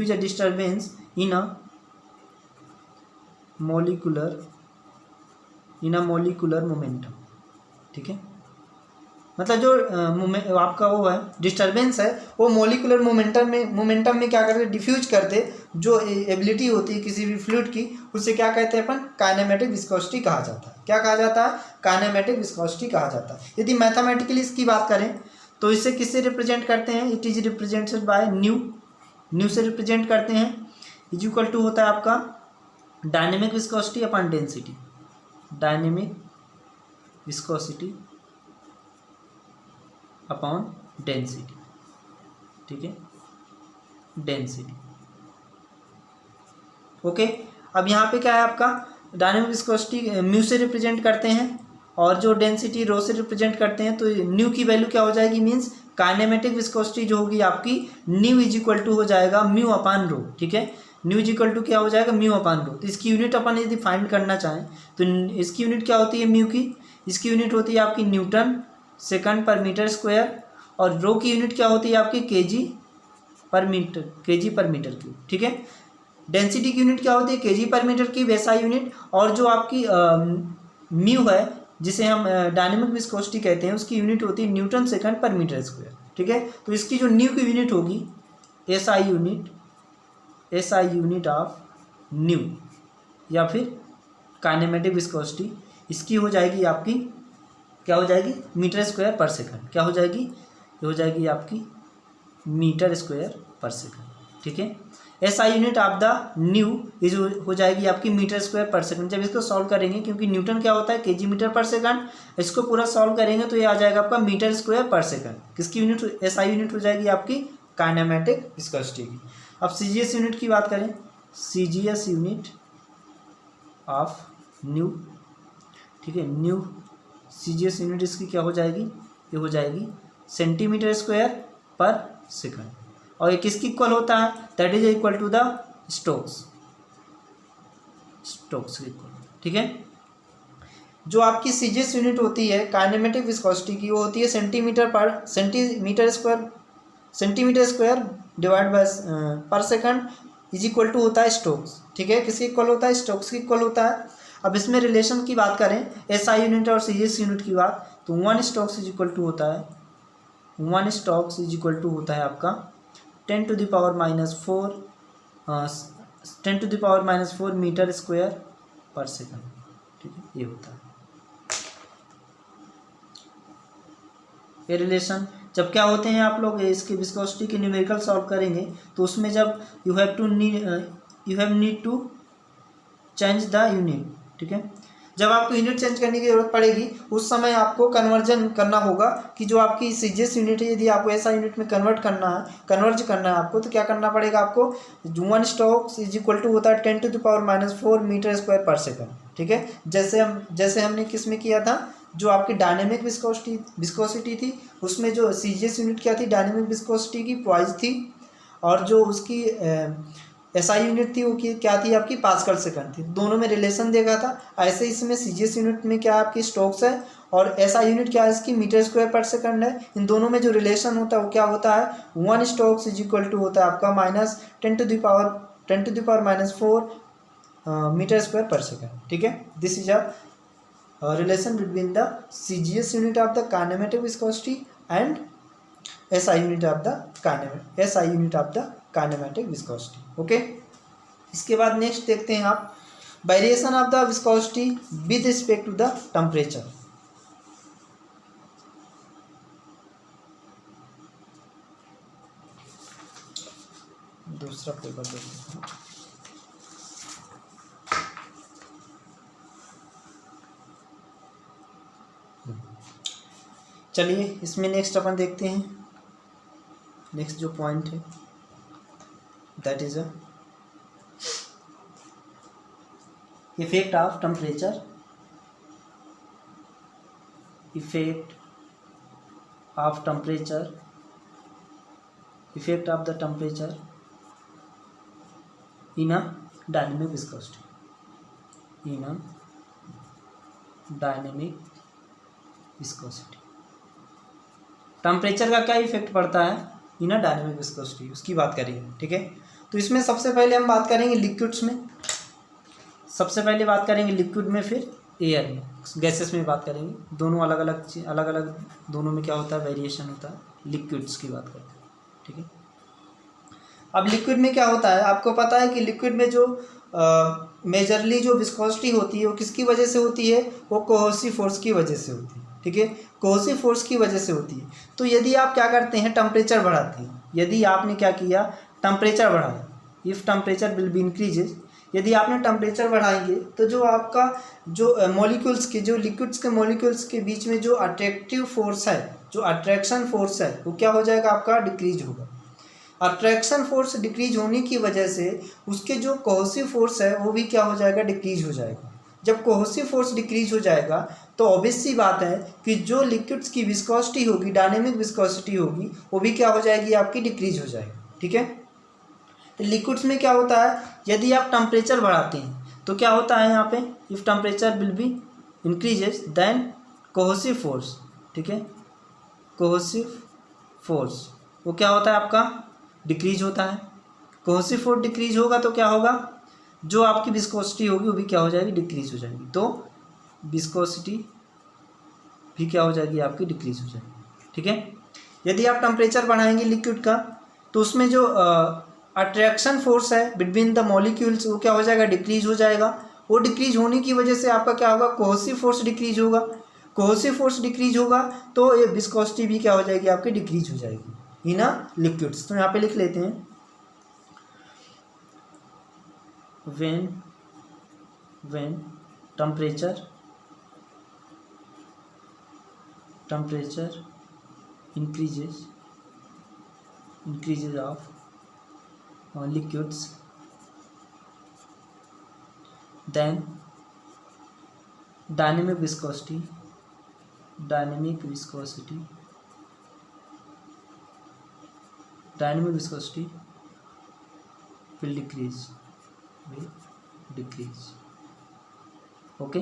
a disturbance in a molecular momentum, ठीक है। मतलब जो आपका वो है डिस्टर्बेंस है वो मोलिकुलर मोमेंटम में क्या करते, डिफ्यूज करते। जो एबिलिटी होती है किसी भी फ्लूइड की, उससे क्या कहते हैं अपन, काइनेमेटिक विस्कोसिटी कहा जाता है। क्या कहा जाता है, काइनेमेटिक विस्कोसिटी कहा जाता है। यदि मैथमेटिकली इसकी बात करें तो इसे किससे रिप्रेजेंट करते हैं, it is represented by new से रिप्रेजेंट करते हैं। इज इक्वल टू होता है आपका dynamic viscosity upon density, dynamic viscosity upon density, ठीक है, डेंसिटी। ओके, अब यहाँ पे क्या है आपका, डायनेमिक विस्कोसिटी म्यू से रिप्रेजेंट करते हैं और जो डेंसिटी रो से रिप्रेजेंट करते हैं। तो न्यू की वैल्यू क्या हो जाएगी, मीन्स काइनेमेटिक विस्कोसिटी जो होगी आपकी, न्यू इज इक्वल टू हो जाएगा म्यू अपान रो, ठीक है। न्यू इज इक्वल टू क्या हो जाएगा, म्यू अपान रो। तो इसकी यूनिट अपन यदि फाइंड करना चाहें तो इसकी यूनिट क्या होती है म्यू की, इसकी यूनिट होती है आपकी Newton second per metre square, और रो की यूनिट क्या होती है आपकी केजी पर मीटर क्यूब, ठीक है। डेंसिटी की यूनिट क्या होती है, केजी पर मीटर क्यूब, ऐसा यूनिट। और जो आपकी म्यू है जिसे हम डायनेमिक विस्कोसिटी कहते हैं, उसकी यूनिट होती है Newton second per metre square, ठीक है। तो इसकी जो न्यू की यूनिट होगी एसआई यूनिट ऑफ न्यू या फिर काइनेमेटिक विस्कोसिटी, इसकी हो जाएगी आपकी क्या हो जाएगी, मीटर स्क्वायर पर सेकंड। क्या हो जाएगी, ये हो जाएगी आपकी मीटर स्क्वायर पर सेकंड, ठीक है। SI unit of the new is हो जाएगी आपकी मीटर स्क्वायर पर सेकंड। जब इसको सॉल्व करेंगे, क्योंकि न्यूटन क्या होता है केजी मीटर पर सेकंड, इसको पूरा सॉल्व करेंगे तो ये आ जाएगा आपका मीटर स्क्वायर पर सेकंड। किसकी यूनिट? एसआई यूनिट हो जाएगी आपकी काइनेमेटिक विस्कोसिटी की। अब सीजीएस यूनिट की बात करें, सीजीएस यूनिट ऑफ न्यू, ठीक है, न्यू सीजीएस यूनिट इसकी क्या हो जाएगी? ये हो जाएगी सेंटीमीटर स्क्वायर पर सेकंड। और ये किसकी इक्वल होता है? That is equal to the Stokes के इक्वल, ठीक है। जो आपकी सीजीएस यूनिट होती है काइनेमेटिक विस्कोसिटी की, वो होती है सेंटीमीटर स्क्वायर डिवाइड बाय पर सेकंड इज इक्वल टू होता है स्टोक्स, ठीक है। किसकी इक्वल होता है? स्टोक्स की इक्वल होता है। अब इसमें रिलेशन की बात करें, एसआई यूनिट और सीजीएस यूनिट की बात, तो 1 स्टोक्स इज इक्वल टू होता है, 1 स्टोक्स इज इक्वल टू होता है आपका 10 to the power minus 4 metre square per second, ठीक है, ये होता है ये रिलेशन। जब क्या होते हैं आप लोग इसके विस्कोसिटी के न्यूमेरिकल सॉल्व करेंगे तो उसमें जब you have need to change the unit, ठीक है, जब आपको यूनिट चेंज करने की जरूरत पड़ेगी उस समय आपको कन्वर्जन करना होगा कि जो आपकी सीजीएस यूनिट है यदि आपको ऐसा यूनिट में कन्वर्ज करना है आपको, तो क्या करना पड़ेगा आपको? 1 स्टोक्स इज इक्वल टू होता है 10 to the power minus 4 metre square per second, ठीक है। जैसे हमने किस में किया था, जो आपकी डायनेमिक विस्कोसिटी थी उसमें जो सीजीएस यूनिट क्या थी? डायनेमिक विस्कोसिटी की प्राइस थी, और जो उसकी एसआई यूनिट थी वो क्या थी? आपकी पास्कल सेकंड थी। दोनों में रिलेशन देखा था। ऐसे इसमें सीजीएस यूनिट में क्या आपकी स्टोक्स है और एसआई यूनिट क्या है इसकी? मीटर स्क्वायर पर सेकंड है। इन दोनों में जो रिलेशन होता है वो क्या होता है? 1 स्टोक्स इज इक्वल टू होता है आपका minus 10 to the power minus 4 metre square per second, ठीक है। This is a relation between the CGS unit of the kinematic viscosity and SI unit of the kinematic viscosity, okay. इसके बाद next देखते हैं आप variation of the viscosity with respect to the temperature. दूसरा paper देखते हैं। चलिए इसमें नेक्स्ट अपन देखते हैं, नेक्स्ट जो पॉइंट है that is effect of temperature, effect of the temperature in a dynamic viscosity, temperature का क्या इफेक्ट पड़ता है इन अ डायनेमिक विस्कोसिटी, उसकी बात करेंगे, ठीक है। तो इसमें सबसे पहले हम बात करेंगे लिक्विड्स में, लिक्विड में, फिर एयर में, गैसेस में बात करेंगे। दोनों अलग अलग दोनों में क्या होता है? वेरिएशन होता है। लिक्विड्स की बात करते हैं, ठीक है। अब लिक्विड में क्या होता है, आपको पता है कि लिक्विड में जो मेजरली जो विस्कोसिटी होती है वो किसकी वजह से होती है? वो कोहेसिव फोर्स की वजह से होती है, ठीक है, कोहेसिव फोर्स की वजह से होती है। तो यदि आप क्या करते हैं? टेम्परेचर बढ़ाते हैं। यदि आपने क्या किया? टेम्परेचर बढ़ाया, if temperature will be increases, यदि आपने टेम्परेचर बढ़ाएंगे तो जो आपका जो मॉलिक्यूल्स के, जो लिक्विड्स के मॉलिक्यूल्स के बीच में जो अट्रैक्टिव फोर्स है, जो अट्रैक्शन फोर्स है, वो क्या हो जाएगा? आपका डिक्रीज होगा। अट्रैक्शन फोर्स डिक्रीज होने की वजह से उसके जो कोहेसिव फोर्स है वो भी क्या हो जाएगा? डिक्रीज हो जाएगा। जब कोहेसिव फोर्स डिक्रीज हो जाएगा तो ऑब्वियस सी बात है कि जो लिक्विड्स की विस्कोसिटी होगी, डायनेमिक विस्कोसिटी होगी, वो भी क्या हो जाएगी? आपकी डिक्रीज हो जाएगी, ठीक है। तो लिक्विड्स में क्या होता है? यदि आप टेम्परेचर बढ़ाते हैं तो क्या होता है यहाँ पे? If temperature will be increases then cohesive force, ठीक है, कोहेसिव फोर्स वो क्या होता है? आपका डिक्रीज होता है। कोहेसिव फोर्स डिक्रीज होगा तो क्या होगा? जो आपकी विस्कोसिटी होगी वो भी क्या हो जाएगी? डिक्रीज हो जाएगी। तो विस्कोसिटी भी क्या हो जाएगी? आपकी डिक्रीज हो जाएगी, ठीक है। यदि आप टेम्परेचर बढ़ाएंगे लिक्विड का तो उसमें जो अट्रैक्शन फोर्स है बिटवीन द मॉलिक्यूल्स वो क्या हो जाएगा? डिक्रीज हो जाएगा। वो डिक्रीज होने की वजह से आपका क्या होगा? कोहेसिव फोर्स डिक्रीज होगा। कोहेसिव फोर्स डिक्रीज होगा तो ये विस्कोसिटी भी क्या हो जाएगी? आपकी डिक्रीज हो जाएगी इन अ लिक्विड्स। तो यहाँ पे लिख लेते हैं when temperature increases of liquids, then dynamic viscosity will decrease. Okay,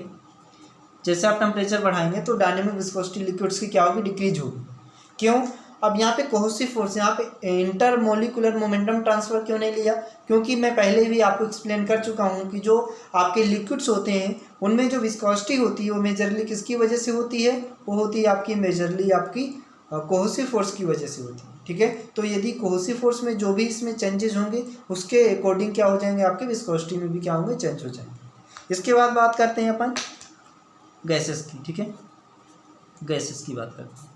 जैसे आप टेम्परेचर बढ़ाएंगे तो डायनेमिक विस्कोसिटी लिक्विड्स की क्या होगी, डिक्रीज होगी. क्यों? अब यहाँ पे कोहेसिव फोर्स, यहाँ पे इंटरमोलिकुलर मोमेंटम ट्रांसफर क्यों नहीं लिया? क्योंकि मैं पहले भी आपको एक्सप्लेन कर चुका हूँ कि जो आपके लिक्विड्स होते हैं उनमें जो विस्कोसिटी होती है वो मेजरली किसकी वजह से होती है? वो होती है आपकी मेजरली आपकी कोहेसिव फोर्स की वजह से होती है. ठीक है, तो यदि कोहेसिव फोर्स में जो भी इसमें चेंजेस होंगे उसके अकॉर्डिंग क्या हो जाएंगे, आपके विस्कोसिटी में भी क्या होंगे, चेंज हो जाएंगे. इसके बाद बात करते हैं अपन गैसेस की. ठीक है, गैसेस की बात करते हैं.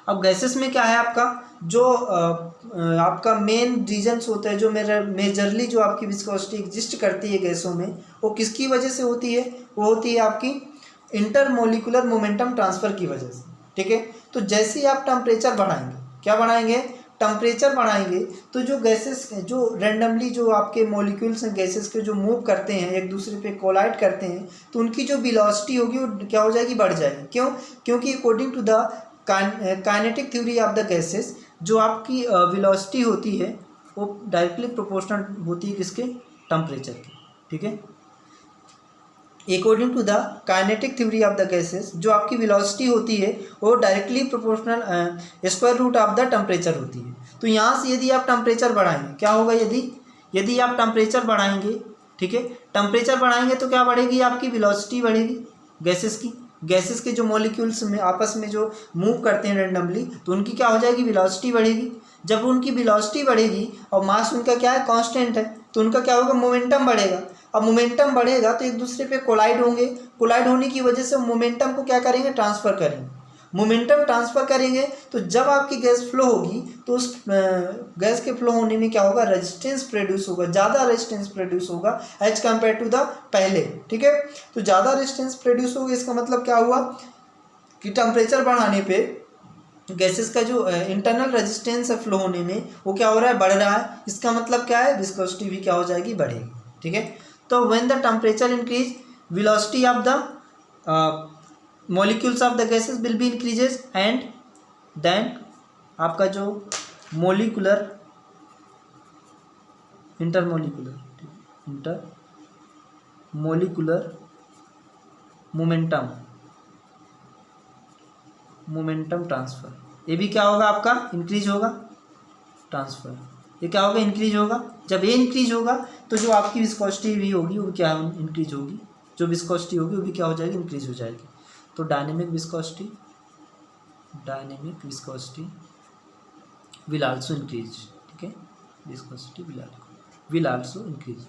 अब गैसेस में क्या है, आपका जो आपका मेन रीजन्स होता है, जो मेजरली जो आपकी विस्कोसिटी एग्जिस्ट करती है गैसों में, वो किसकी वजह से होती है? वो होती है आपकी इंटरमोलिकुलर मोमेंटम ट्रांसफ़र की वजह से. ठीक है, तो जैसे ही आप टेम्परेचर बढ़ाएंगे, क्या बढ़ाएंगे, टेम्परेचर बढ़ाएंगे, तो जो गैसेस जो रैंडमली जो आपके मॉलिक्यूल्स हैं गैसेस के जो मूव करते हैं, एक दूसरे पे कोलाइड करते हैं, तो उनकी जो वेलोसिटी होगी वो क्या हो जाएगी, बढ़ जाएगी. क्यों? क्योंकि according to the kinetic theory of the gases, जो आपकी वेलोसिटी होती है वो डायरेक्टली प्रोपोर्शनल होती है किसके, टेम्परेचर के. ठीक है, according to the kinetic theory of the gases, जो आपकी वेलोसिटी होती है वो directly proportional square root of the temperature होती है. तो यहाँ से यदि आप टेम्परेचर बढ़ाएंगे, क्या होगा, यदि आप टेम्परेचर बढ़ाएंगे, ठीक है, टेम्परेचर बढ़ाएंगे तो क्या बढ़ेगी, आपकी वेलोसिटी बढ़ेगी गैसेस की. गैसेस के जो मॉलिक्यूल्स में आपस में जो मूव करते हैं रैंडमली, तो उनकी क्या हो जाएगी, वेलोसिटी बढ़ेगी. जब उनकी वेलोसिटी बढ़ेगी और मास उनका क्या है, कांस्टेंट है, तो उनका क्या होगा, मोमेंटम बढ़ेगा. अब मोमेंटम बढ़ेगा तो एक दूसरे पे कोलाइड होंगे. कोलाइड होने की वजह से मोमेंटम को क्या करेंगे, ट्रांसफ़र करेंगे. मोमेंटम ट्रांसफ़र करेंगे तो जब आपकी गैस फ्लो होगी तो उस गैस के फ्लो होने में क्या होगा, रेजिस्टेंस प्रोड्यूस होगा, ज़्यादा रेजिस्टेंस प्रोड्यूस होगा एज कम्पेयर टू द पहले. ठीक है, तो ज़्यादा रेजिस्टेंस प्रोड्यूस होगा. इसका मतलब क्या हुआ कि टेम्परेचर बढ़ाने पे गैसेस का जो इंटरनल रेजिस्टेंस है फ्लो होने में, वो क्या हो रहा है, बढ़ रहा है. इसका मतलब क्या है, विस्कोसिटी भी क्या हो जाएगी, बढ़ेगी. ठीक है, तो when the temperature increase, velocity of the molecules of the gases will be increases, and then आपका जो मोलिकुलर इंटरमोलिकुलर मोमेंटम ट्रांसफ़र, ये भी क्या होगा, आपका इंक्रीज होगा. ट्रांसफ़र ये क्या होगा, इंक्रीज होगा. जब ये इंक्रीज होगा तो जो आपकी विस्कोसिटी भी होगी वो क्या इंक्रीज होगी, जो विस्कोसिटी होगी वो भी क्या हो जाएगी, इंक्रीज हो जाएगी. तो dynamic viscosity will also increase. ठीक है, viscosity will also increase.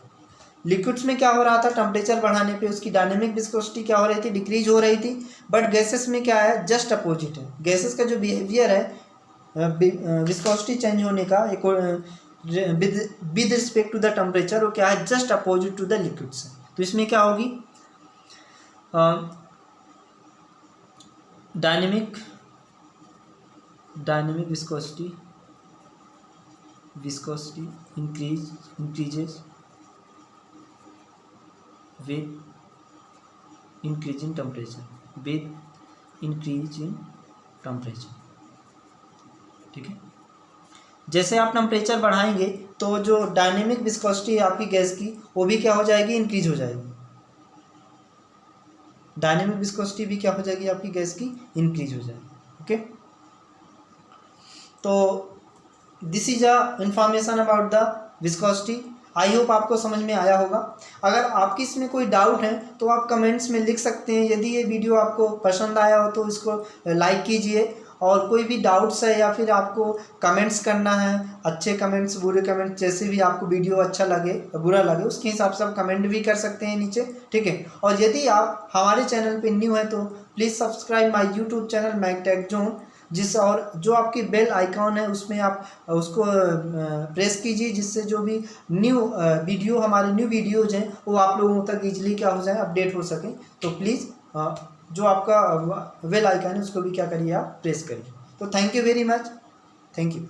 Liquids में क्या हो रहा था, टेम्परेचर बढ़ाने पे उसकी डायनेमिक विस्कोसिटी क्या हो रही थी, डिक्रीज हो रही थी. बट गैसेस में क्या है, जस्ट अपोजिट है. गैसेस का जो बिहेवियर है विस्कोसिटी चेंज होने का with respect to the temperature, वो क्या है, just opposite to the liquids. तो इसमें क्या होगी, dynamic viscosity increases with increase in temperature. ठीक है, जैसे आप टेम्परेचर बढ़ाएंगे तो जो डायनेमिक विस्कोसिटी है आपकी गैस की, वो भी क्या हो जाएगी, इंक्रीज हो जाएगी. डायनेमिक विस्कोसिटी भी क्या हो जाएगी, आपकी गैस की इंक्रीज हो जाएगी. ओके, तो this is a information about the viscosity. I hope आपको समझ में आया होगा. अगर आपकी इसमें कोई डाउट है तो आप कमेंट्स में लिख सकते हैं. यदि ये वीडियो आपको पसंद आया हो तो इसको लाइक कीजिए, और कोई भी डाउट्स है या फिर आपको कमेंट्स करना है, अच्छे कमेंट्स, बुरे कमेंट्स, जैसे भी आपको वीडियो अच्छा लगे बुरा लगे उसके हिसाब से आप कमेंट भी कर सकते हैं नीचे. ठीक है, और यदि आप हमारे चैनल पे न्यू हैं तो please subscribe my YouTube channel Mac Tech Zone. जिस और जो आपकी बेल आइकॉन है उसमें आप उसको प्रेस कीजिए, जिससे जो भी न्यू वीडियो हमारे न्यू वीडियोज हैं वो आप लोगों तक इजीली क्या हो जाए, अपडेट हो सकें। तो प्लीज़ जो आपका बेल आइकन है उसको भी क्या करिए, आप प्रेस करिए। तो thank you very much, thank you.